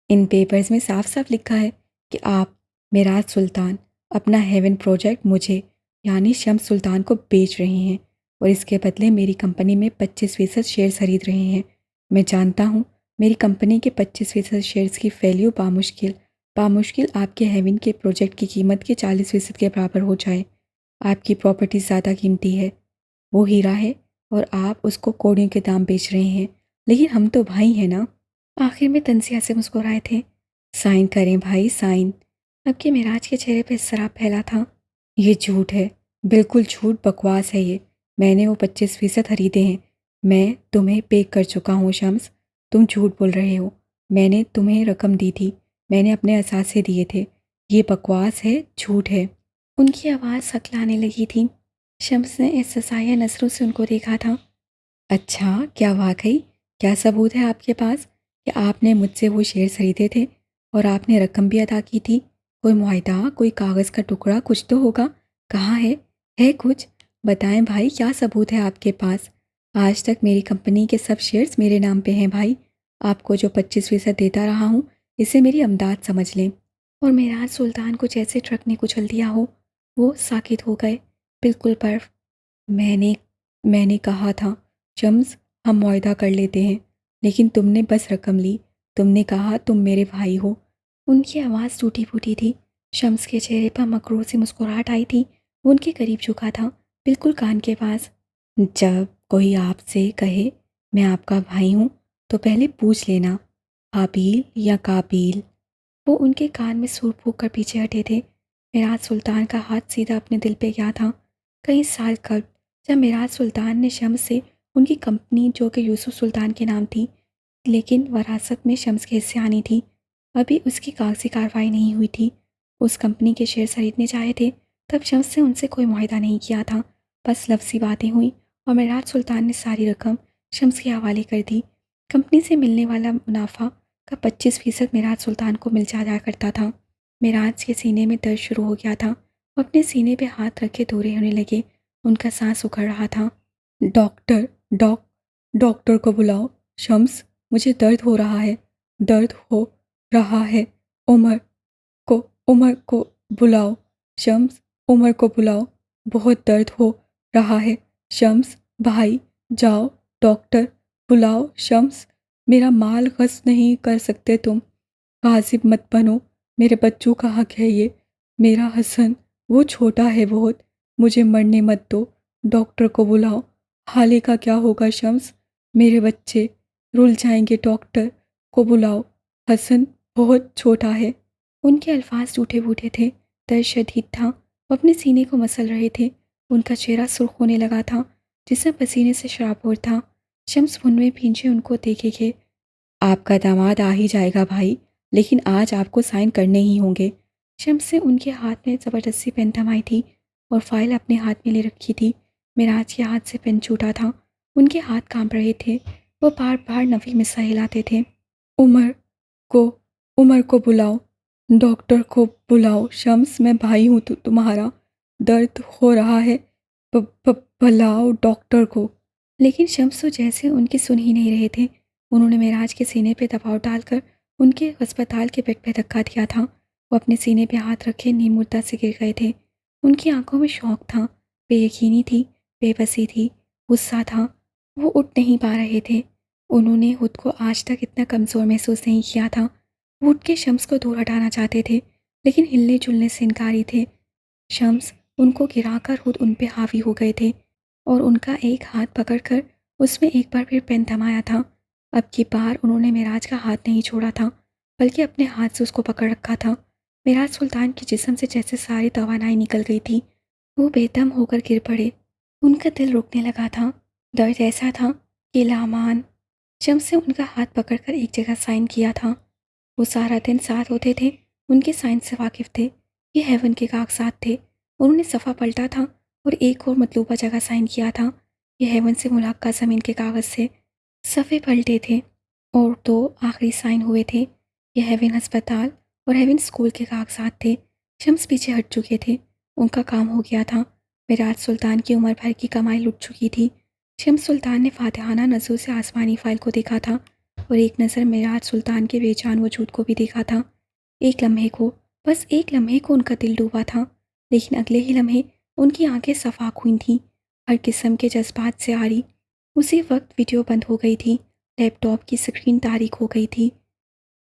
ان پیپرز میں صاف صاف لکھا ہے کہ آپ معراج سلطان اپنا ہیون پروجیکٹ مجھے یعنی شمس سلطان کو بیچ رہے ہیں اور اس کے بدلے میری کمپنی میں 25% شیئرز خرید رہے ہیں۔ میں جانتا ہوں میری کمپنی کے 25% شیئرز کی ویلیو بامشکل آپ کے ہیون کے پروجیکٹ کی قیمت کے 40% کے برابر ہو جائے۔ آپ کی پراپرٹی زیادہ قیمتی ہے، وہ ہیرا ہے، اور آپ اس کو کوڑیوں کے دام بیچ رہے ہیں، لیکن ہم تو بھائی ہیں نا۔ آخر میں تنزیہ سے مسکرائے تھے۔ سائن کریں بھائی، سائن۔ اب کہ معراج کے چہرے پہ اضطراب پھیلا تھا۔ یہ جھوٹ ہے، بالکل جھوٹ، بکواس ہے یہ۔ میں نے وہ 25% خریدے ہیں۔ میں تمہیں پے کر چکا ہوں شمس، تم جھوٹ بول رہے ہو۔ میں نے تمہیں رقم دی تھی، میں نے اپنے اثاثے دیے تھے۔ یہ بکواس ہے، جھوٹ ہے۔ ان کی آواز سکلانے لگی تھی۔ شمس نے احساسیہ نظروں سے ان کو دیکھا تھا۔ اچھا، کیا واقعی؟ کیا ثبوت ہے آپ کے پاس کہ آپ نے مجھ سے وہ شیئر خریدے تھے اور آپ نے رقم بھی ادا کی تھی؟ کوئی معاہدہ، کوئی کاغذ کا ٹکڑا، کچھ تو ہوگا۔ کہاں ہے؟ ہے کچھ؟ بتائیں بھائی، کیا ثبوت ہے آپ کے پاس؟ آج تک میری کمپنی کے سب شیئرز میرے نام پہ ہیں بھائی۔ آپ کو جو 25% دیتا رہا ہوں اسے میری امداد سمجھ لیں۔ اور معراج سلطان کو جیسے ٹرک نے کچل دیا ہو، وہ ساکت ہو گئے، بالکل برف۔ میں نے کہا تھا شمس، ہم معاہدہ کر لیتے ہیں، لیکن تم نے بس رقم لی۔ تم نے کہا تم میرے بھائی ہو۔ ان کی آواز ٹوٹی پھوٹی تھی۔ شمس کے چہرے پر مکرو سی مسکراہٹ آئی تھی۔ وہ ان کے قریب جھکا تھا، بالکل کان کے پاس۔ جب کوئی آپ سے کہے میں آپ کا بھائی ہوں تو پہلے پوچھ لینا، حابیل یا قابیل؟ وہ ان کے کان میں سور پھونک کر پیچھے ہٹے تھے۔ معراج سلطان کا ہاتھ سیدھا اپنے دل پہ گیا تھا۔ کئی سال قبل جب معراج سلطان نے شمس سے ان کی کمپنی جو کہ یوسف سلطان کے نام تھی لیکن وراثت میں شمس کے حصے آنی تھی، ابھی اس کی کاغذی کارروائی نہیں ہوئی تھی، اس کمپنی کے شیئر خریدنے چاہے تھے، تب شمس نے ان سے کوئی معاہدہ نہیں کیا تھا، بس لفظی باتیں ہوئیں اور معراج سلطان نے ساری رقم شمس کے حوالے کر دی۔ کمپنی سے ملنے والا منافع کا 25% معراج سلطان کو مل جایا کرتا تھا۔ معراج کے سینے میں درد شروع ہو گیا تھا۔ وہ اپنے سینے پہ ہاتھ رکھے دورے ہونے لگے، ان کا سانس اکھڑ رہا تھا۔ ڈاکٹر کو بلاؤ۔ شمس، مجھے درد ہو رہا ہے، درد ہو رہا ہے۔ عمر کو بلاؤ۔ شمس، عمر کو بلاؤ، بہت درد ہو رہا ہے۔ شمس بھائی، جاؤ، ڈاکٹر بلاؤ۔ شمس، میرا مال غصب نہیں کر سکتے تم، غاصب مت بنو، میرے بچوں کا حق ہے یہ، میرا حسن، وہ چھوٹا ہے بہت، مجھے مرنے مت دو، ڈاکٹر کو بلاؤ۔ حالے کا کیا ہوگا شمس، میرے بچے رل جائیں گے، ڈاکٹر کو بلاؤ، حسن بہت چھوٹا ہے۔ ان کے الفاظ ٹوٹے پھوٹے تھے، درد شدید تھا، وہ اپنے سینے کو مسل رہے تھے، ان کا چہرہ سرخ ہونے لگا تھا جس میں پسینے سے شرابور تھا۔ شمس ان میں بھیجے ان کو دیکھے گے۔ آپ کا داماد آ ہی جائے گا بھائی، لیکن آج آپ کو سائن کرنے ہی ہوں گے۔ شمس نے ان کے ہاتھ میں زبردستی پین تھمائی تھی اور فائل اپنے ہاتھ میں لے رکھی تھی۔ معراج کے ہاتھ سے پین چھوٹا تھا، ان کے ہاتھ کانپ رہے تھے، وہ بار بار نفی مسا ہلاتے تھے۔ عمر کو بلاؤ، ڈاکٹر کو بلاؤ۔ شمس، میں بھائی ہوں تمہارا، درد ہو رہا ہے، بلاؤ ڈاکٹر کو۔ لیکن شمس تو جیسے ان کی سن ہی نہیں رہے تھے۔ انہوں نے معراج کے سینے پہ دباؤ ڈال کر ان کے ہسپتال کے بیڈ پہ دھکا دیا تھا۔ وہ اپنے سینے پہ ہاتھ رکھے نیم مردہ سے گر گئے تھے۔ ان کی آنکھوں میں شوق تھا، بے یقینی تھی، بے بسی تھی، غصہ تھا۔ وہ اٹھ نہیں پا رہے تھے۔ انہوں نے خود کو آج تک اتنا کمزور محسوس نہیں کیا تھا۔ وہ اٹھ کے شمس کو دور ہٹانا چاہتے تھے لیکن ہلنے جلنے سے انکاری تھے۔ شمس ان کو گرا کر خود ان پہ حاوی ہو گئے تھے اور ان کا ایک ہاتھ پکڑ کر اس میں ایک بار پھر پین تھمایا تھا۔ اب کی بار انہوں نے معراج کا ہاتھ نہیں چھوڑا تھا بلکہ اپنے ہاتھ سے اس کو پکڑ رکھا تھا۔ معراج سلطان کے جسم سے جیسے ساری توانائی نکل گئی تھی۔ وہ بے دم ہو کر گر پڑے۔ ان کا دل رکنے لگا تھا۔ درد ایسا تھا کہ لامان۔ شمس نے ان کا ہاتھ پکڑ کر ایک جگہ سائن کیا تھا۔ وہ سارا دن ساتھ ہوتے تھے، ان کے سائنس سے واقف تھے۔ یہ ہیون کے کاغذات تھے۔ انہوں نے صفحہ پلٹا تھا اور ایک اور مطلوبہ جگہ سائن کیا تھا۔ یہ ہیون سے ملاقہ زمین کے کاغذ سے صفحے پلٹے تھے اور دو آخری سائن ہوئے تھے۔ یہ ہیون ہسپتال اور ہیون اسکول کے کاغذات تھے۔ شمس پیچھے ہٹ چکے تھے۔ ان کا کام ہو گیا تھا۔ معراج سلطان کی عمر بھر کی کمائی لٹ چکی تھی۔ شمس سلطان نے فاتحانہ نظروں سے آسمانی فائل کو دیکھا تھا اور ایک نظر معراج سلطان کے بے جان وجود کو بھی دیکھا تھا۔ ایک لمحے کو، بس ایک لمحے کو ان کا دل ڈوبا تھا، لیکن اگلے ہی لمحے ان کی آنکھیں صفاق ہوئی تھیں، ہر قسم کے جذبات سے آری۔ اسی وقت ویڈیو بند ہو گئی تھی۔ لیپ ٹاپ کی سکرین تاریک ہو گئی تھی۔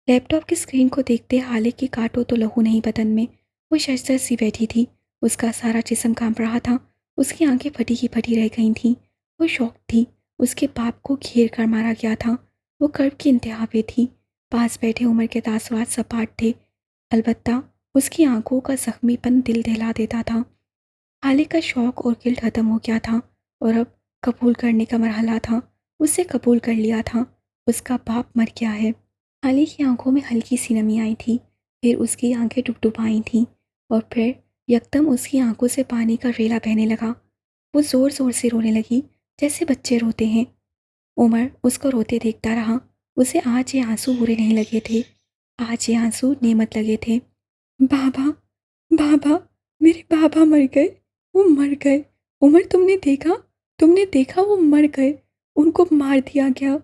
لیپ ٹاپ کی سکرین کو دیکھتے حالے کی کاٹو تو لہو نہیں بدن میں۔ وہ ششدر سی بیٹھی تھی، اس کا سارا جسم کانپ رہا تھا، اس کی آنکھیں پھٹی کی پھٹی رہ گئی تھیں۔ وہ شوق تھی، اس کے باپ کو گھیر کر مارا گیا تھا۔ وہ کرب کی انتہا پہ تھی۔ پاس بیٹھے عمر کے تاثرات سپاٹ تھے، البتہ اس کی آنکھوں کا زخمی پن دل دہلا دیتا تھا۔ حالے کا شوق اور گلٹ ختم ہو گیا تھا اور اب قبول کرنے کا مرحلہ تھا۔ اسے قبول کر لیا تھا، اس کا باپ مر گیا ہے۔ حالے کی آنکھوں میں ہلکی سی نمی آئی تھی، پھر اس کی آنکھیں ڈب آئی تھیں اور پھر یکدم اس کی آنکھوں سے پانی کا ریلا بہنے لگا۔ وہ زور زور سے رونے لگی جیسے بچے روتے ہیں۔ عمر اس کو روتے دیکھتا رہا۔ اسے آج یہ آنسو برے نہیں لگے تھے، آج یہ آنسو نعمت لگے تھے۔ بابا، بابا، میرے بابا مر گئے، وہ مر گئے۔ عمر تم نے دیکھا وہ مر گئے، ان کو مار دیا گیا،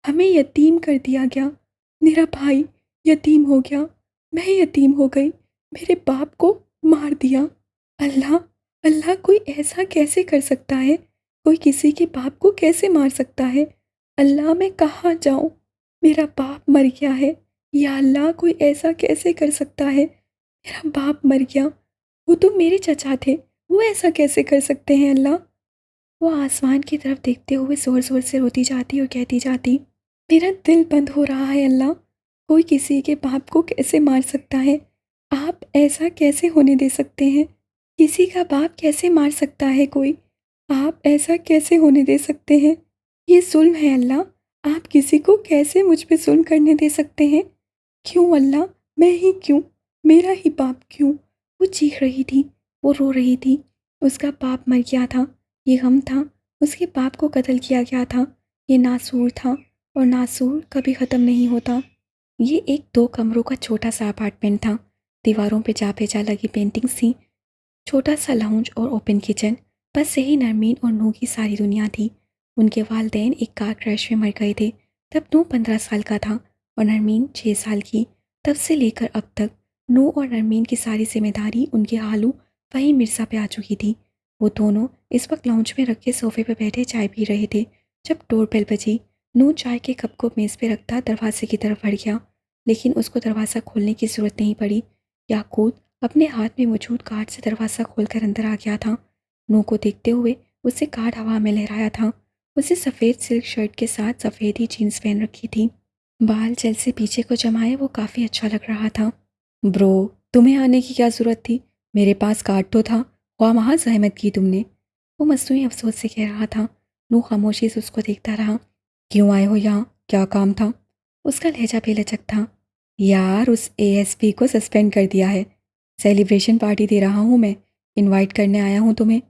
ہمیں یتیم کر دیا گیا، میرا بھائی یتیم ہو گیا، میں یتیم ہو گئی، میرے باپ کو مار دیا۔ اللہ، اللہ کوئی ایسا کیسے کر سکتا ہے؟ کوئی کسی کے باپ کو کیسے مار سکتا ہے؟ اللہ میں کہاں جاؤں؟ میرا باپ مر گیا ہے، یا اللہ کوئی ایسا کیسے کر سکتا ہے؟ میرا باپ مر گیا، وہ تو میرے چچا تھے، وہ ایسا کیسے کر سکتے ہیں اللہ؟ وہ آسمان کی طرف دیکھتے ہوئے زور زور سے روتی جاتی اور کہتی جاتی، میرا دل بند ہو رہا ہے اللہ، کوئی کسی کے باپ کو کیسے مار سکتا ہے؟ آپ ایسا کیسے ہونے دے سکتے ہیں؟ کسی کا باپ کیسے مار سکتا ہے کوئی؟ آپ ایسا کیسے ہونے دے سکتے ہیں؟ یہ ظلم ہے اللہ، آپ کسی کو کیسے مجھ پہ ظلم کرنے دے سکتے ہیں؟ کیوں اللہ، میں ہی کیوں، میرا ہی باپ کیوں؟ وہ چیخ رہی تھی، وہ رو رہی تھی۔ اس کا باپ مر گیا تھا، یہ غم تھا، اس کے باپ کو قتل کیا گیا تھا، یہ ناسور تھا اور ناسور کبھی ختم نہیں ہوتا۔ یہ ایک 2 کمروں کا چھوٹا سا اپارٹمنٹ تھا۔ دیواروں پہ جا پیچا لگی پینٹنگز تھیں، چھوٹا سا لاؤنج اور اوپن کچن، بس یہی نرمین اور نو کی ساری دنیا تھی۔ ان کے والدین ایک کار کریش میں مر گئے تھے۔ تب نو 15 سال کا تھا اور نرمین 6 سال کی۔ تب سے لے کر اب تک نو اور نرمین کی ساری ذمہ داری ان کے خالو فہیم مرزا پہ آ چکی تھی۔ وہ دونوں اس وقت لاؤنج میں رکھ کے صوفے پہ بیٹھے چائے پی رہے تھے جب ڈور بیل بجی۔ نو چائے کے کپ کو میز پہ رکھتا دروازے کی طرف بڑھ گیا، لیکن اس کو دروازہ کھولنے کی ضرورت نہیں پڑی۔ یاقوت اپنے ہاتھ میں موجود کارڈ سے دروازہ کھول کر اندر آ گیا تھا۔ نو کو دیکھتے ہوئے اسے کارڈ ہوا میں لہرایا تھا۔ اسے سفید سلک شرٹ کے ساتھ سفید ہی جینس پہن رکھی تھی، بال جل سے پیچھے کو جمائے وہ کافی اچھا لگ رہا تھا۔ برو، تمہیں آنے کی کیا ضرورت تھی؟ میرے پاس کارڈ تو تھا، خواہ وہاں زحمت کی تم نے، وہ مصنوعی افسوس سے کہہ رہا تھا۔ نو خاموشی سے اس کو دیکھتا رہا۔ کیوں آئے ہو یہاں؟ کیا کام تھا؟ اس کا لہجہ بے لچک تھا۔ یار، اس اے ایس پی کو سسپینڈ کر دیا ہے، سیلیبریشن پارٹی دے رہا ہوں میں، انوائٹ کرنے آیا ہوں تمہیں۔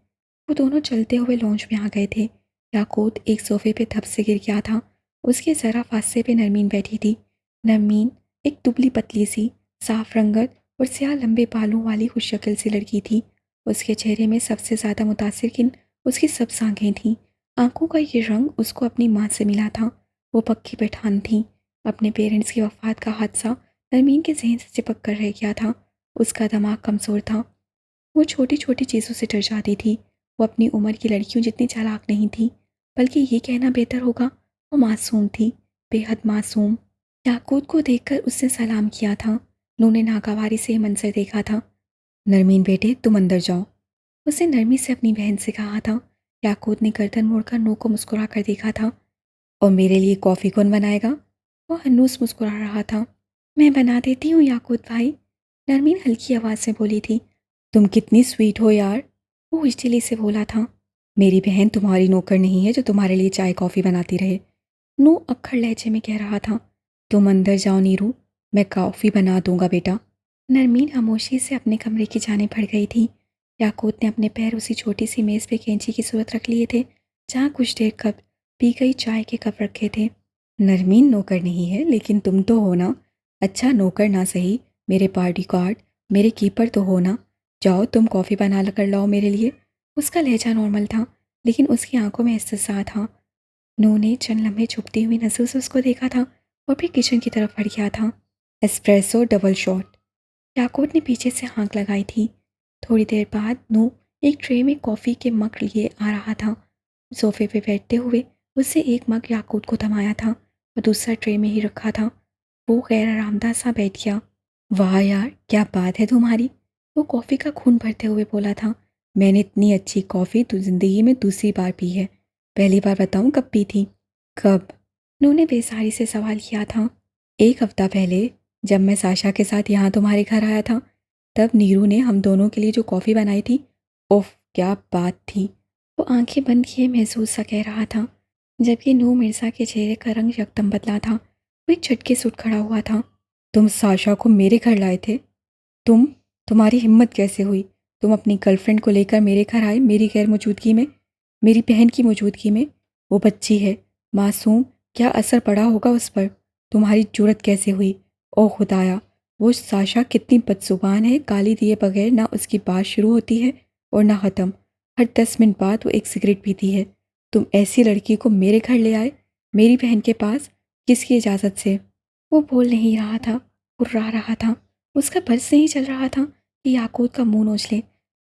وہ دونوں چلتے ہوئے لانچ میں آ گئے تھے۔ یاقوت ایک صوفے پہ دھپ سے گر گیا تھا، اس کے ذرا فاصلے پہ نرمین بیٹھی تھی۔ نرمین ایک دبلی پتلی سی، صاف رنگت اور سیاہ لمبے بالوں والی خوش شکل سی لڑکی تھی۔ اس کے چہرے میں سب سے زیادہ متاثر کن اس کی سبز آنکھیں تھیں۔ آنکھوں کا یہ رنگ اس کو اپنی ماں سے ملا تھا۔ وہ پکی پٹھان تھیں، اپنے پیرنٹس کی وفات کا حادثہ نرمین کے ذہن سے چپک کر رہ گیا تھا۔ اس کا دماغ کمزور تھا، وہ چھوٹی چھوٹی چیزوں سے ڈر جاتی تھی۔ وہ اپنی عمر کی لڑکیوں جتنی چالاک نہیں تھی، بلکہ یہ کہنا بہتر ہوگا وہ معصوم تھی، بے حد معصوم۔ یاقوت کو دیکھ کر اس نے سلام کیا تھا۔ نو نے ناگواری سے یہ منظر دیکھا تھا۔ نرمین بیٹے تم اندر جاؤ۔ اس نے نرمی سے اپنی بہن سے کہا تھا۔ یاقوت نے گردن موڑ کر نو کو مسکرا کر دیکھا تھا۔ اور میرے لیے کافی کون بنائے گا؟ وہ ہنوس مسکرا رہا تھا۔ میں بنا دیتی ہوں یاقوت بھائی، نرمین ہلکی آواز سے بولی تھی۔ تم کتنی سویٹ ہو یار۔ وہ اجتلی سے بولا تھا۔ میری بہن تمہاری نوکر نہیں ہے جو تمہارے لیے چائے کافی بناتی رہے۔ نو اکھڑ لہجے میں کہہ رہا تھا۔ تم اندر جاؤ نیرو، میں کافی بنا دوں گا بیٹا۔ نرمین خاموشی سے اپنے کمرے کی جانب بڑھ گئی تھی۔ یاقوت نے اپنے پیر اسی چھوٹی سی میز پہ کینچی کی صورت رکھ لیے تھے جہاں کچھ دیر قبل پی گئی چائے کے کپ رکھے تھے۔ نرمین نوکر نہیں ہے لیکن تم تو ہو نا۔ اچھا نوکر نہ صحیح، میرے پارٹی کارڈ، میرے کیپر تو ہو نا۔ جاؤ تم کافی بنا کر لاؤ میرے لیے۔ اس کا لہجہ نارمل تھا لیکن اس کی آنکھوں میں استحصال تھا۔ نو نے چند لمحے چھپتی ہوئی نظروں سے اس کو دیکھا تھا اور پھر کچن کی طرف بڑھ گیا تھا۔ Espresso double shot. یاقوت نے پیچھے سے ہانک لگائی تھی۔ تھوڑی دیر بعد نو ایک ٹرے میں کافی کے مگ لیے آ رہا تھا۔ صوفے پہ بیٹھتے ہوئے اس سے ایک مگ یاقوت کو تھمایا تھا اور دوسرا ٹرے میں ہی رکھا تھا۔ وہ غیر آرامدہ سا بیٹھ گیا۔ واہ یار کیا بات ہے تمہاری، وہ کافی کا خون بھرتے ہوئے بولا تھا۔ میں نے اتنی اچھی کافی تو زندگی میں دوسری بار پی ہے۔ پہلی بار بتاؤں کب پی تھی؟ کب؟ نو نے بیزاری سے سوال کیا تھا۔ ایک ہفتہ پہلے جب میں ساشا کے ساتھ یہاں تمہارے گھر آیا تھا، تب نیرو نے ہم دونوں کے لیے جو کافی بنائی تھی، اوف کیا بات تھی۔ وہ آنکھیں بند کیے محسوس سا کہہ رہا تھا، جبکہ نو مرزا کے چہرے کا رنگ یکدم بدلا تھا۔ وہ ایک جھٹکے سے اٹھ کھڑا ہوا تھا۔ تم ساشا کو میرے گھر لائے تھے؟ تمہاری ہمت کیسے ہوئی؟ تم اپنی گرل فرینڈ کو لے کر میرے گھر آئے میری غیر موجودگی میں، میری بہن کی موجودگی میں؟ وہ بچی ہے، معصوم، کیا اثر پڑا ہوگا اس پر؟ تمہاری جرأت کیسے ہوئی؟ او خدایا، وہ ساشا کتنی بدزبان ہے، گالی دیے بغیر نہ اس کی بات شروع ہوتی ہے اور نہ ختم۔ ہر 10 منٹ بعد وہ ایک سگریٹ پیتی ہے۔ تم ایسی لڑکی کو میرے گھر لے آئے، میری بہن کے پاس، کس کی اجازت سے؟ وہ بول نہیں رہا تھا، کرا رہا تھا۔ اس کا بس نہیں چل رہا تھا کہ یاقوت کا منہ نوچ لے۔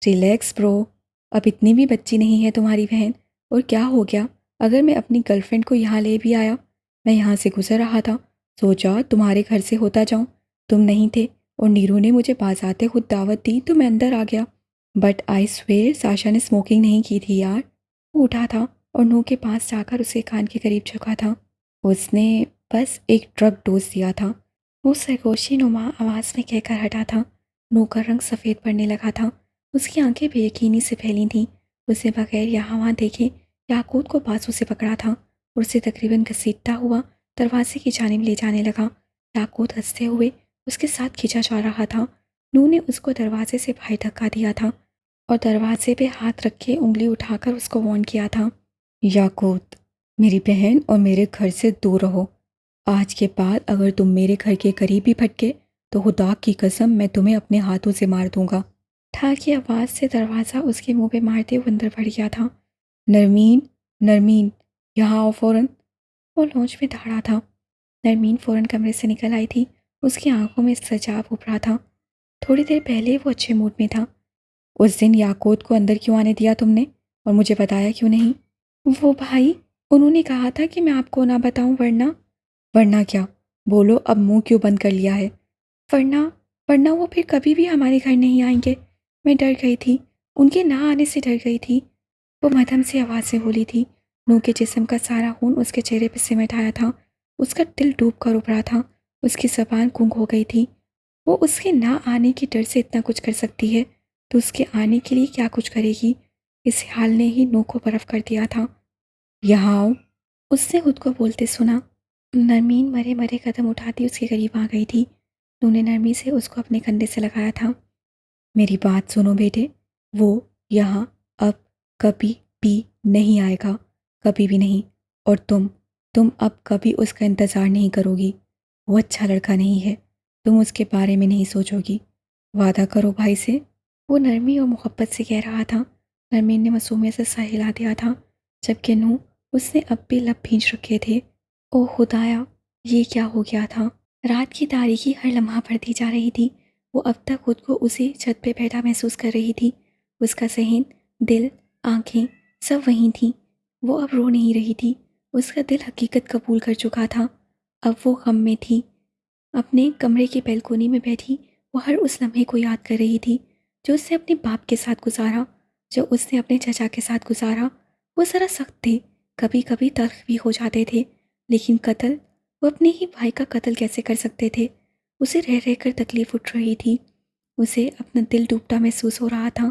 ریلیکس برو، اب اتنی بھی بچی نہیں ہے تمہاری بہن۔ اور کیا ہو گیا اگر میں اپنی گرل فرینڈ کو یہاں لے بھی آیا؟ میں یہاں سے گزر رہا تھا، سوچا تمہارے گھر سے ہوتا جاؤں، تم نہیں تھے اور نیرو نے مجھے بذات خود دعوت دی تو میں اندر آ گیا۔ بٹ آئی سویئر ساشا نے اسموکنگ نہیں کی تھی یار۔ وہ اٹھا تھا اور نو کے پاس جا کر اسے کان کے قریب جھکا تھا۔ اس نے بس ایک ڈرگ ڈوز دیا تھا۔ وہ سرگوشی نما آواز میں کہہ کر ہٹا تھا۔ نو کا رنگ سفید پڑنے لگا تھا، اس کی آنکھیں بے یقینی سے پھیلی تھیں۔ اسے بغیر یہاں وہاں دیکھے یاقوت کو بازو سے پکڑا تھا اور اسے تقریباً گھسیٹتا ہوا دروازے کی جانب لے جانے لگا۔ یاقوت ہنستے ہوئے اس کے ساتھ کھینچا جا رہا تھا۔ نو نے اس کو دروازے سے باہر دھکا دیا تھا اور دروازے پہ ہاتھ رکھ کے انگلی اٹھا کر اس کو وارن کیا تھا۔ یاقوت، میری بہن اور میرے گھر سے دور رہو۔ آج کے بعد اگر تم میرے گھر کے قریب بھی پھٹکے تو خدا کی قسم میں تمہیں اپنے ہاتھوں سے مار دوں گا۔ ٹھا کی آواز سے دروازہ اس کے منہ پہ مارتے ہوئے اندر بڑھ گیا تھا۔ نرمین، نرمین، یہاں آؤ فوراً۔ وہ لونچ میں دھاڑا تھا۔ نرمین فوراً کمرے سے نکل آئی تھی، اس کی آنکھوں میں سجاو ابھرا تھا۔ تھوڑی دیر پہلے وہ اچھے موڈ میں تھا۔ اس دن یاقوت کو اندر کیوں آنے دیا تم نے اور مجھے بتایا کیوں نہیں؟ وہ بھائی، انہوں نے کہا تھا کہ میں آپ کو نہ بتاؤں ورنہ کیا؟ بولو اب منہ کیوں بند کر لیا ہے؟ ورنہ وہ پھر کبھی بھی ہمارے گھر نہیں آئیں گے۔ میں ڈر گئی تھی، ان کے نہ آنے سے ڈر گئی تھی، وہ مدھم سی آواز سے بولی تھی۔ نو کے جسم کا سارا خون اس کے چہرے پہ سمٹ آیا تھا، اس کا دل ڈوب کر ابھرا تھا، اس کی زبان گونگ ہو گئی تھی۔ وہ اس کے نہ آنے کی ڈر سے اتنا کچھ کر سکتی ہے تو اس کے آنے کے لیے کیا کچھ کرے گی؟ اس حال نے ہی نو کو برف کر دیا تھا۔ یہاں آؤ، اس نے خود کو بولتے سنا۔ نرمین مرے مرے قدم اٹھاتی اس کے قریب آ گئی تھی۔ نو نے نرمی سے اس کو اپنے کندھے سے لگایا تھا۔ میری بات سنو بیٹے، وہ یہاں اب کبھی بھی نہیں آئے گا، کبھی بھی نہیں۔ اور تم اب کبھی اس کا انتظار نہیں کرو گی۔ وہ اچھا لڑکا نہیں ہے، تم اس کے بارے میں نہیں سوچو گی۔ وعدہ کرو بھائی سے۔ وہ نرمی اور محبت سے کہہ رہا تھا۔ نرمین نے معصومیت سے سا ہلا دیا تھا، جبکہ نو، اس نے اب بھی لب بھینچ رکھے تھے۔ او خدایا! یہ کیا ہو گیا تھا؟ رات کی تاریکی ہر لمحہ بڑھتی جا رہی تھی۔ وہ اب تک خود کو اسی چھت پہ بیٹھا محسوس کر رہی تھی۔ اس کا ذہن، دل، آنکھیں سب وہیں تھیں۔ وہ اب رو نہیں رہی تھی۔ اس کا دل حقیقت قبول کر چکا تھا۔ اب وہ غم میں تھی۔ اپنے کمرے کی بیلکونی میں بیٹھی وہ ہر اس لمحے کو یاد کر رہی تھی جو اس نے اپنے باپ کے ساتھ گزارا، جو اس نے اپنے چچا کے ساتھ گزارا۔ وہ ذرا سخت تھے، کبھی کبھی تلخ بھی ہو جاتے تھے، لیکن قتل، وہ اپنے ہی بھائی کا قتل کیسے کر سکتے تھے؟ اسے رہ رہ کر تکلیف اٹھ رہی تھی۔ اسے اپنا دل ڈوبتا محسوس ہو رہا تھا۔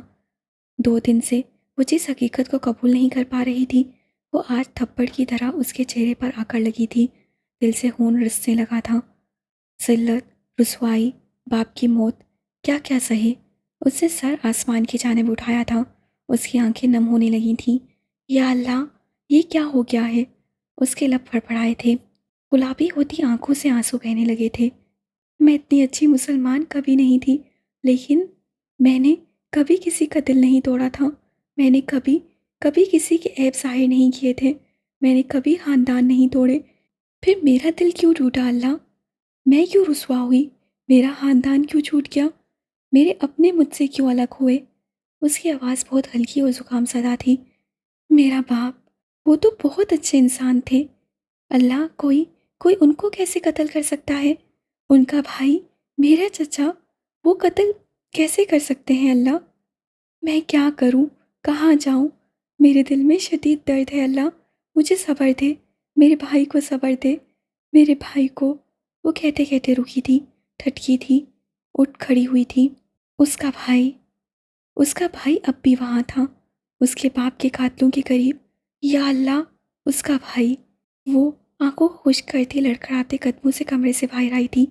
2 دن سے وہ جس حقیقت کو قبول نہیں کر پا رہی تھی وہ آج تھپڑ کی طرح اس کے چہرے پر آ کر لگی تھی۔ دل سے خون رسنے لگا تھا۔ ذلت، رسوائی، باپ کی موت، کیا کیا سہے۔ اس نے سر آسمان کی جانب اٹھایا تھا۔ اس کی آنکھیں نم ہونے لگی تھیں۔ یا اللہ، یہ کیا ہو گیا ہے؟ اس کے لب پھڑپڑائے تھے۔ گلابی ہوتی آنکھوں سے آنسو بہنے لگے تھے۔ میں اتنی اچھی مسلمان کبھی نہیں تھی، لیکن میں نے کبھی کسی کا دل نہیں توڑا تھا۔ میں نے کبھی کسی کے عیب ظاہر نہیں کیے تھے۔ میں نے کبھی خاندان نہیں توڑے۔ پھر میرا دل کیوں ٹوٹا اللہ؟ میں کیوں رسوا ہوئی؟ میرا خاندان کیوں چھوٹ گیا؟ میرے اپنے مجھ سے کیوں الگ ہوئے؟ اس کی آواز بہت ہلکی اور زکام زدہ تھی۔ میرا باپ، وہ تو بہت اچھے انسان تھے۔ اللہ، کوئی ان کو کیسے قتل کر سکتا ہے؟ ان کا بھائی، میرا چچا، وہ قتل کیسے کر سکتے ہیں اللہ؟ میں کیا کروں؟ کہاں جاؤں؟ میرے دل میں شدید درد ہے اللہ، مجھے صبر دے، میرے بھائی کو صبر دے، میرے بھائی کو۔ وہ کہتے کہتے رکی تھی، ٹھٹکی تھی، اٹھ کھڑی ہوئی تھی۔ اس کا بھائی اب بھی وہاں تھا، اس کے باپ کے قاتلوں کے قریب۔ یا اللہ، اس کا بھائی۔ وہ آنکھوں کو خشک کرتی لڑکھڑاتے قدموں سے کمرے سے باہر آئی تھی۔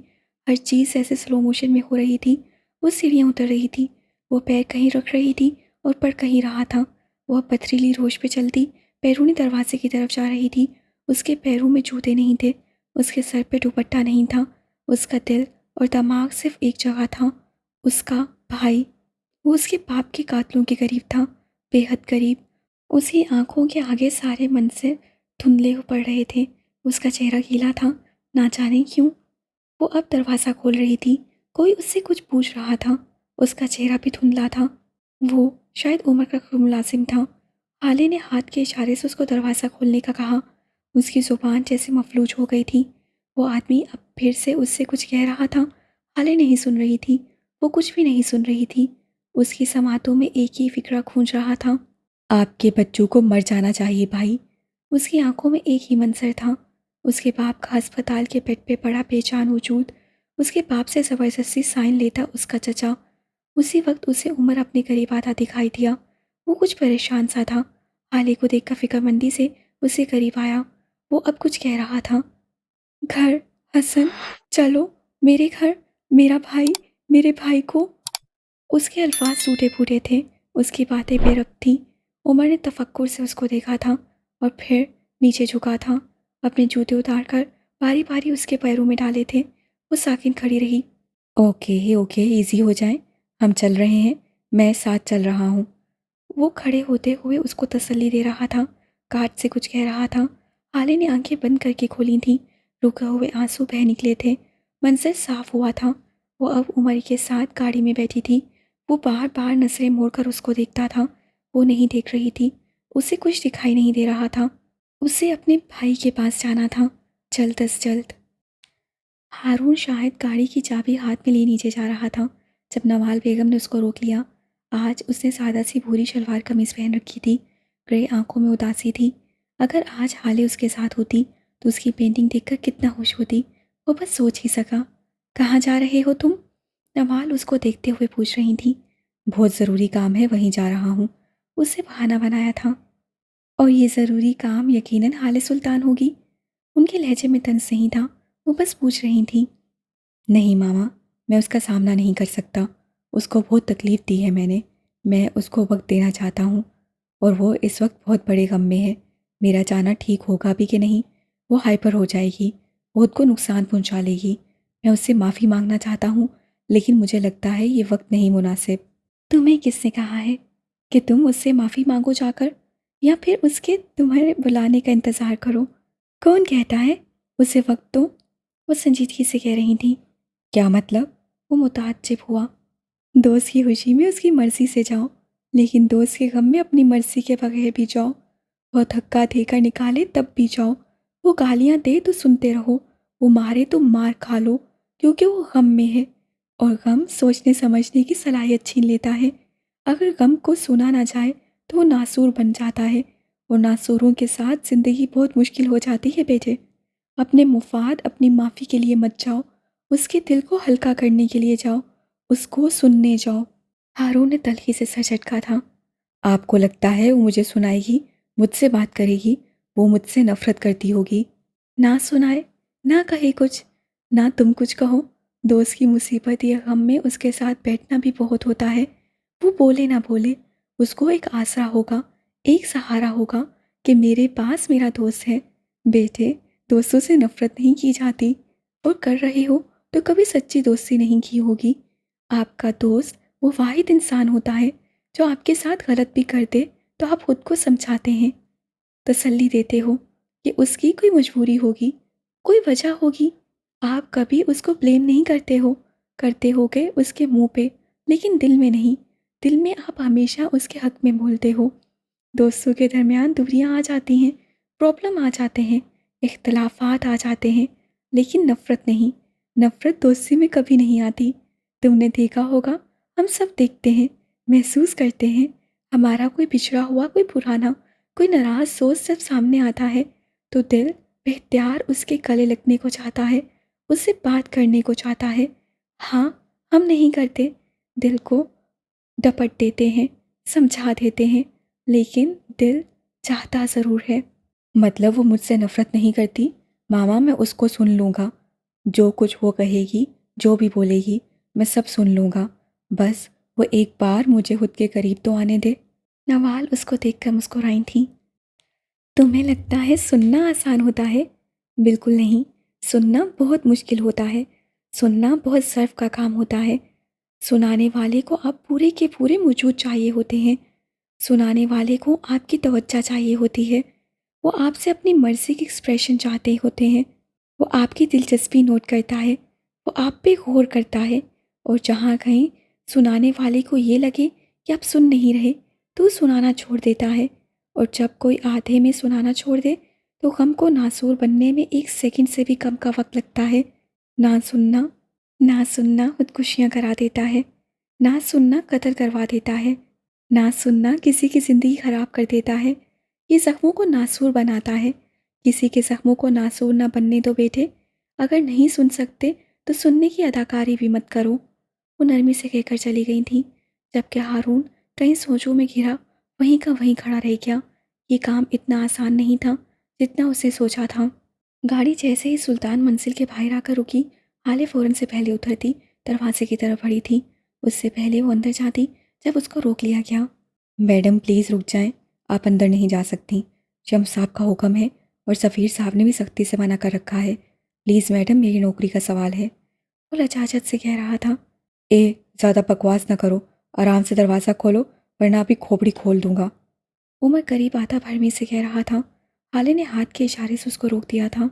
ہر چیز ایسے سلو موشن میں ہو رہی تھی۔ وہ سیڑھیاں اتر رہی تھی، وہ پیر کہیں رکھ رہی تھی اور پڑ کہیں رہا تھا۔ وہ اب پتھریلی روش پہ چلتی بیرونی دروازے کی طرف جا رہی تھی۔ اس کے پیروں میں جوتے نہیں تھے، اس کے سر پہ دوپٹہ نہیں تھا۔ اس کا دل اور دماغ صرف ایک جگہ تھا، اس کا بھائی۔ وہ اس کے باپ کے قاتلوں کے قریب تھا، بے حد قریب۔ اس کی آنکھوں کے آگے سارے منظر دھندلے پڑ رہے تھے۔ اس کا چہرہ گیلا تھا، نہ جانے کیوں۔ وہ اب دروازہ کھول رہی تھی، کوئی اس سے کچھ پوچھ رہا تھا۔ اس کا چہرہ بھی دھندلا تھا۔ وہ شاید عمر کا کوئی ملازم تھا۔ خالے نے ہاتھ کے اشارے سے اس کو دروازہ کھولنے کا کہا۔ اس کی زبان جیسے مفلوج ہو گئی تھی۔ وہ آدمی اب پھر سے اس سے کچھ کہہ رہا تھا۔ خالے نہیں سن رہی تھی، وہ کچھ بھی نہیں سن رہی تھی۔ اس کی سماعتوں میں ایک ہی فکرہ گونج رہا تھا، آپ کے بچوں کو مر جانا چاہیے بھائی۔ اس کی آنکھوں میں ایک ہی منظر تھا، اس کے باپ کا ہسپتال کے بیڈ پہ پڑا بے جان وجود، اس کے باپ سے زبردستی سائن لیتا اس کا چچا۔ اسی وقت اسے عمر اپنے قریب آتا دکھائی دیا۔ وہ کچھ پریشان سا تھا۔ خالے کو دیکھ کر فکر مندی سے اسے قریب آیا۔ وہ اب کچھ کہہ رہا تھا۔ گھر، حسن، چلو میرے گھر، میرا بھائی، میرے بھائی کو۔ اس کے الفاظ ٹوٹے پھوٹے تھے، اس کی باتیں بے ربط تھیں۔ عمر نے تفکر سے اس کو دیکھا تھا اور پھر نیچے جھکا تھا، اپنے جوتے اتار کر باری باری اس کے پیروں میں ڈالے تھے۔ وہ ساکن کھڑی رہی۔ اوکے ایزی ہو جائیں، ہم چل رہے ہیں، میں ساتھ چل رہا ہوں۔ وہ کھڑے ہوتے ہوئے اس کو تسلی دے رہا تھا، کاٹ سے کچھ کہہ رہا تھا۔ خالے نے آنکھیں بند کر کے کھولی تھیں، رکے ہوئے آنسو بہہ نکلے تھے۔ منظر صاف ہوا تھا۔ وہ اب عمر کے ساتھ گاڑی میں بیٹھی تھی۔ وہ بار بار نظریں موڑ کر اس کو دیکھتا تھا، وہ نہیں دیکھ رہی تھی۔ اسے کچھ دکھائی نہیں دے رہا تھا۔ اسے اپنے بھائی کے پاس جانا تھا، جلد از جلد۔ ہارون شاہد گاڑی کی چابی ہاتھ میں لے نیچے جا رہا تھا جب نوال بیگم نے اس کو روک لیا۔ آج اس نے سادہ سی بھوری شلوار قمیض پہن رکھی تھی، گرے آنکھوں میں اداسی تھی۔ اگر آج حالے اس کے ساتھ ہوتی تو اس کی پینٹنگ دیکھ کر کتنا خوش ہوتی، وہ بس سوچ ہی سکا۔ کہاں جا رہے ہو تم؟ نوال اس کو دیکھتے ہوئے پوچھ رہی تھی۔ بہت ضروری کام ہے، وہیں جا رہا ہوں۔ اس سے بہانہ بنایا تھا۔ اور یہ ضروری کام یقیناً حال سلطان ہوگی۔ ان کے لہجے میں طنز نہیں تھا، وہ بس پوچھ رہی تھی۔ نہیں ماما، میں اس کا سامنا نہیں کر سکتا، اس کو بہت تکلیف دی ہے میں اس کو وقت دینا چاہتا ہوں، اور وہ اس وقت بہت بڑے غم میں ہے۔ میرا جانا ٹھیک ہوگا بھی کہ نہیں؟ وہ ہائپر ہو جائے گی، خود کو نقصان پہنچا لے گی۔ میں اس سے معافی مانگنا چاہتا ہوں، لیکن مجھے لگتا ہے یہ وقت نہیں مناسب۔ تمہیں کس نے کہا ہے کہ تم اس سے معافی مانگو جا کر، یا پھر اس کے تمہارے بلانے کا انتظار کرو؟ کون کہتا ہے؟ اسے وقت دو، وہ سنجیدگی سے کہہ رہی تھیں۔ کیا مطلب؟ وہ متعجب ہوا۔ دوست کی خوشی میں اس کی مرضی سے جاؤ، لیکن دوست کے غم میں اپنی مرضی کے بغیر بھی جاؤ۔ وہ دھکا دے کر نکالے تب بھی جاؤ، وہ گالیاں دے تو سنتے رہو، وہ مارے تو مار کھا لو، کیونکہ وہ غم میں ہے، اور غم سوچنے سمجھنے کی صلاحیت چھین لیتا ہے۔ اگر غم کو سنا نہ جائے تو وہ ناسور بن جاتا ہے، اور ناسوروں کے ساتھ زندگی بہت مشکل ہو جاتی ہے بیٹے۔ اپنے مفاد، اپنی معافی کے لیے مت جاؤ، اس کے دل کو ہلکا کرنے کے لیے جاؤ، اس کو سننے جاؤ۔ ہارون نے تلخی سے سر جھٹکا تھا۔ آپ کو لگتا ہے وہ مجھے سنائے گی، مجھ سے بات کرے گی؟ وہ مجھ سے نفرت کرتی ہوگی۔ نہ سنائے، نہ کہے کچھ، نہ تم کچھ کہو۔ دوست کی مصیبت یا غم میں اس کے ساتھ بیٹھنا بھی بہت ہوتا ہے۔ وہ بولے نہ بولے، اس کو ایک آسرا ہوگا، ایک سہارا ہوگا کہ میرے پاس میرا دوست ہے۔ بیٹے، دوستوں سے نفرت نہیں کی جاتی، اور کر رہے ہو تو کبھی سچی دوستی نہیں کی ہوگی۔ آپ کا دوست وہ واحد انسان ہوتا ہے جو آپ کے ساتھ غلط بھی کر دے تو آپ خود کو سمجھاتے ہیں، تسلی دیتے ہو کہ اس کی کوئی مجبوری ہوگی، کوئی وجہ ہوگی۔ آپ کبھی اس کو بلیم نہیں کرتے ہو، کرتے ہو گے اس کے منہ پہ، لیکن دل میں نہیں۔ دل میں آپ ہمیشہ اس کے حق میں بولتے ہو۔ دوستوں کے درمیان دوریاں آ جاتی ہیں، پرابلم آ جاتے ہیں، اختلافات آ جاتے ہیں، لیکن نفرت نہیں۔ نفرت دوستی میں کبھی نہیں آتی۔ تم نے دیکھا ہوگا، ہم سب دیکھتے ہیں، محسوس کرتے ہیں۔ ہمارا کوئی بچھڑا ہوا، کوئی پرانا، کوئی ناراض سوچ جب سامنے آتا ہے تو دل بے اختیار اس کے گلے لگنے کو چاہتا ہے، اس سے بات کرنے کو چاہتا ہے۔ ہاں، ہم نہیں کرتے، دل کو ڈپٹ دیتے ہیں، سمجھا دیتے ہیں، لیکن دل چاہتا ضرور ہے۔ مطلب وہ مجھ سے نفرت نہیں کرتی؟ ماما، میں اس کو سن لوں گا، جو کچھ وہ کہے گی، جو بھی بولے گی، میں سب سن لوں گا۔ بس وہ ایک بار مجھے خود کے قریب تو آنے دے۔ نوال اس کو دیکھ کر مسکرائی تھیں۔ تمہیں لگتا ہے سننا آسان ہوتا ہے؟ بالکل نہیں، سننا بہت مشکل ہوتا ہے۔ سننا بہت ضرف کا کام ہوتا ہے۔ سنانے والے کو آپ پورے کے پورے موجود چاہیے ہوتے ہیں۔ سنانے والے کو آپ کی توجہ چاہیے ہوتی ہے۔ وہ آپ سے اپنی مرضی کی ایکسپریشن چاہتے ہوتے ہیں۔ وہ آپ کی دلچسپی نوٹ کرتا ہے، وہ آپ پہ غور کرتا ہے، اور جہاں کہیں سنانے والے کو یہ لگے کہ آپ سن نہیں رہے تو وہ سنانا چھوڑ دیتا ہے، اور جب کوئی آدھے میں سنانا چھوڑ دے تو غم کو ناسور بننے میں 1 سیکنڈ سے بھی کم کا وقت لگتا ہے۔ نہ سننا خودکشیاں کرا دیتا ہے، نہ سننا قتل کروا دیتا ہے، نہ سننا کسی کی زندگی خراب کر دیتا ہے۔ یہ زخموں کو ناسور بناتا ہے۔ کسی کے زخموں کو ناسور نہ بننے دو بیٹے۔ اگر نہیں سن سکتے تو سننے کی اداکاری بھی مت کرو۔ وہ نرمی سے کہہ کر چلی گئی تھیں، جبکہ ہارون کہیں سوچوں میں گھرا وہیں کا وہیں کھڑا رہ گیا۔ یہ کام اتنا آسان نہیں تھا جتنا اسے سوچا تھا۔ گاڑی جیسے ہی سلطان منزل کے باہر آ کر رکی، ہالے فوراً سے پہلے اترتی دروازے کی طرف بڑھی تھی۔ اس سے پہلے وہ اندر جاتی جب اس کو روک لیا گیا۔ میڈم پلیز رک جائیں، آپ اندر نہیں جا سکتی، شمس صاحب کا حکم ہے، اور سفیر صاحب نے بھی سختی سے منع کر رکھا ہے۔ پلیز میڈم، میری نوکری کا سوال ہے۔ وہ لجاجت سے کہہ رہا تھا۔ زیادہ بکواس نہ کرو، آرام سے دروازہ کھولو ورنہ ابھی کھوپڑی کھول دوں گا۔ عمر قریب آتا بھرمی سے کہہ رہا تھا۔ حالے نے ہاتھ کے اشارے سے اس کو روک دیا تھا۔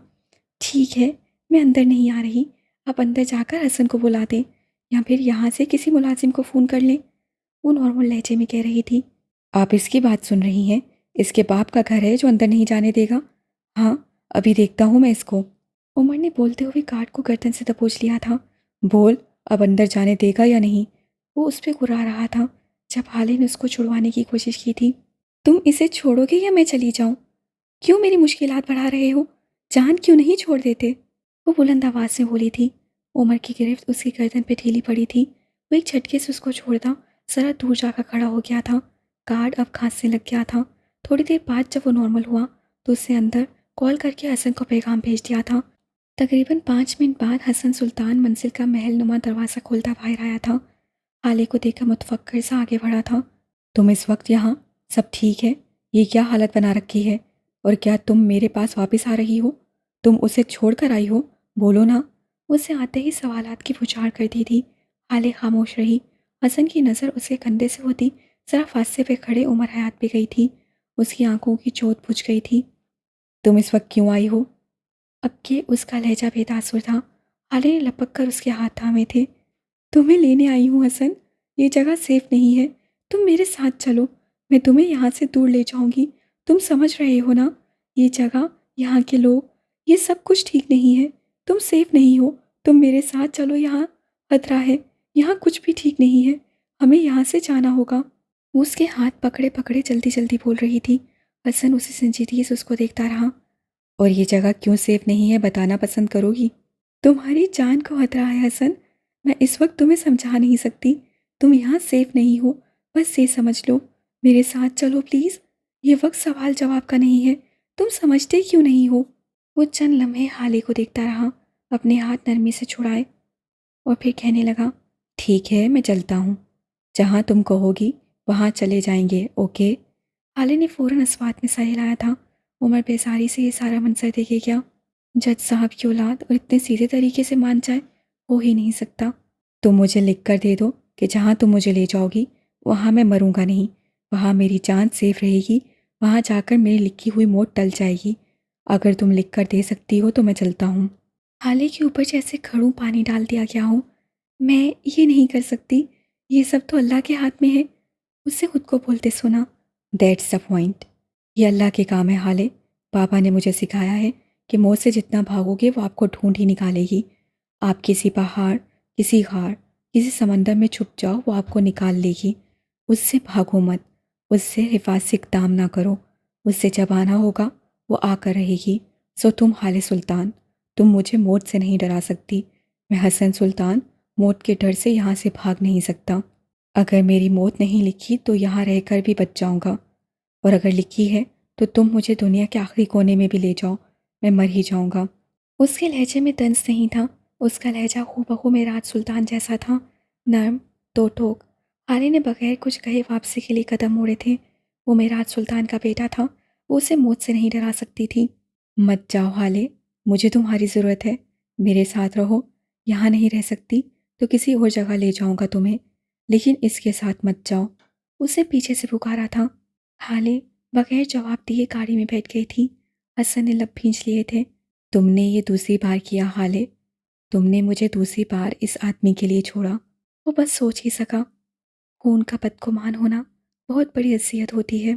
ٹھیک ہے، میں اندر نہیں آ رہی، آپ اندر جا کر حسن کو بلا دیں، یا پھر یہاں سے کسی ملازم کو فون کر لیں، وہ نارمل لہجے میں کہہ رہی تھی۔ آپ اس کی بات سن رہی ہیں؟ اس کے باپ کا گھر ہے جو اندر نہیں جانے دے گا؟ ہاں، ابھی دیکھتا ہوں میں اس کو۔ عمر نے بولتے ہوئے کارڈ کو گردن سے دبوچ لیا تھا۔ بول، اب اندر جانے دے گا یا نہیں؟ وہ اس پہ گرا رہا تھا جب حالے نے اس کو چھڑوانے کی کوشش کی تھی۔ تم اسے چھوڑو گے یا میں چلی جاؤں؟ کیوں میری مشکلات بڑھا رہے ہو؟ جان کیوں نہیں چھوڑ دیتے؟ وہ بلند آواز سے بولی تھی۔ عمر کی گرفت اس کی گردن پہ ڈھیلی پڑی تھی۔ وہ ایک جھٹکے سے اس کو چھوڑتا ذرا دور جا کر کھڑا ہو گیا تھا۔ کارڈ اب کھانسنے لگ گیا تھا۔ تھوڑی دیر بعد جب وہ نارمل ہوا تو اس سے اندر کال کر کے حسن کو پیغام بھیج دیا تھا۔ تقریباً 5 منٹ بعد حسن سلطان منزل کا محل نما دروازہ کھولتا باہر آیا تھا۔ حالے کو دیکھ کر متفکر سا آگے بڑھا تھا۔ تم اس وقت یہاں؟ سب ٹھیک ہے؟ یہ کیا حالت بنا رکھی ہے؟ اور کیا تم میرے پاس واپس آ رہی ہو؟ تم اسے چھوڑ کر آئی ہو؟ بولو نا۔ اسے آتے ہی سوالات کی بچھاڑ کر دی تھی۔ حالے خاموش رہی۔ حسن کی نظر اس کے کندھے سے ہوتی ذرا فاصلے پہ کھڑے عمر حیات پہ گئی تھی۔ اس کی آنکھوں کی چوٹ بجھ گئی تھی۔ تم اس وقت کیوں آئی ہو؟ اب کہ اس کا لہجہ بے تاثر تھا، حالے نے لپک کر اس کے ہاتھ تھامے تھے۔ تمہیں لینے آئی ہوں حسن، یہ جگہ سیف نہیں ہے، تم میرے ساتھ چلو، میں تمہیں یہاں سے دور لے جاؤں گی، تم سمجھ رہے ہو نا؟ یہ جگہ، یہاں کے لوگ، یہ سب کچھ ٹھیک نہیں ہے، تم سیف نہیں ہو، تم میرے ساتھ چلو، یہاں خطرہ ہے، یہاں کچھ بھی ٹھیک نہیں ہے، ہمیں یہاں سے جانا ہوگا۔ وہ اس کے ہاتھ پکڑے پکڑے جلدی جلدی بول رہی تھی۔ حسن اسی سنجیدگی سے اس کو دیکھتا رہا۔ اور یہ جگہ کیوں سیف نہیں ہے بتانا پسند کرو گی؟ تمہاری جان کو خطرہ ہے حسن، میں اس وقت تمہیں سمجھا نہیں سکتی، تم یہاں سیف نہیں ہو، بس یہ سمجھ لو، میرے ساتھ چلو پلیز، یہ وقت سوال جواب کا نہیں ہے، تم سمجھتے کیوں نہیں ہو؟ وہ چند لمحے حالے کو دیکھتا رہا، اپنے ہاتھ نرمی سے چھڑائے، اور پھر کہنے لگا، ٹھیک ہے میں چلتا ہوں، جہاں تم کہو گی وہاں چلے جائیں گے، اوکے؟ حالے نے فوراً اسوات میں سر ہلایا تھا۔ عمر بیزاری سے یہ سارا منظر دیکھے کیا؟ جج صاحب کی اولاد اور اتنے سیدھے طریقے سے مان جائے، ہو ہی نہیں سکتا۔ تم مجھے لکھ کر دے دو کہ جہاں تم مجھے لے جاؤ گی وہاں میں مروں گا نہیں، وہاں میری جان سیف رہے گی، وہاں جا کر میری لکھی ہوئی موت ٹل جائے گی۔ اگر تم لکھ کر دے سکتی ہو تو میں چلتا ہوں۔ حالے کے اوپر جیسے کھڑوں پانی ڈال دیا گیا ہو۔ میں یہ نہیں کر سکتی، یہ سب تو اللہ کے ہاتھ میں ہے، اس سے خود کو بولتے سنا۔ دیٹس دا پوائنٹ، یہ اللہ کے کام ہے حالے۔ بابا نے مجھے سکھایا ہے کہ موت سے جتنا بھاگو گے وہ آپ کو ڈھونڈ ہی نکالے گی۔ آپ کسی پہاڑ، کسی غار، کسی سمندر میں چھپ جاؤ وہ آپ کو نکال لے گی۔ اس سے بھاگو مت، اس سے حفاظتی اقدام نہ کرو، اس سے جب آنا ہوگا وہ آ کر رہے گی۔ سو تم حال سلطان، تم مجھے موت سے نہیں ڈرا سکتی، میں حسن سلطان موت کے ڈر سے یہاں سے بھاگ نہیں سکتا۔ اگر میری موت نہیں لکھی تو یہاں رہ کر بھی بچ جاؤں گا، اور اگر لکھی ہے تو تم مجھے دنیا کے آخری کونے میں بھی لے جاؤ، میں مر ہی جاؤں گا۔ اس کے لہجے میں طنز نہیں تھا، اس کا لہجہ ہو بہو معراج سلطان جیسا تھا، نرم، دو ٹوک۔ حالے نے بغیر کچھ کہے واپسی کے لیے قدم موڑے تھے۔ وہ معراج سلطان کا بیٹا تھا، وہ اسے موت سے نہیں ڈرا سکتی تھی۔ مت جاؤ حالے، مجھے تمہاری ضرورت ہے، میرے ساتھ رہو، یہاں نہیں رہ سکتی تو کسی اور جگہ لے جاؤں گا تمہیں، لیکن اس کے ساتھ مت جاؤ۔ اسے پیچھے سے پکارا تھا۔ حالے بغیر جواب دیے گاڑی میں بیٹھ گئی تھی۔ حسن نے لب بھینچ لیے تھے۔ تم نے یہ دوسری بار کیا حالے، تم نے مجھے دوسری بار اس آدمی کے لیے چھوڑا۔ وہ بس سوچ ہی سکا، خون کا بدگمان ہونا بہت بڑی اذیت ہوتی ہے۔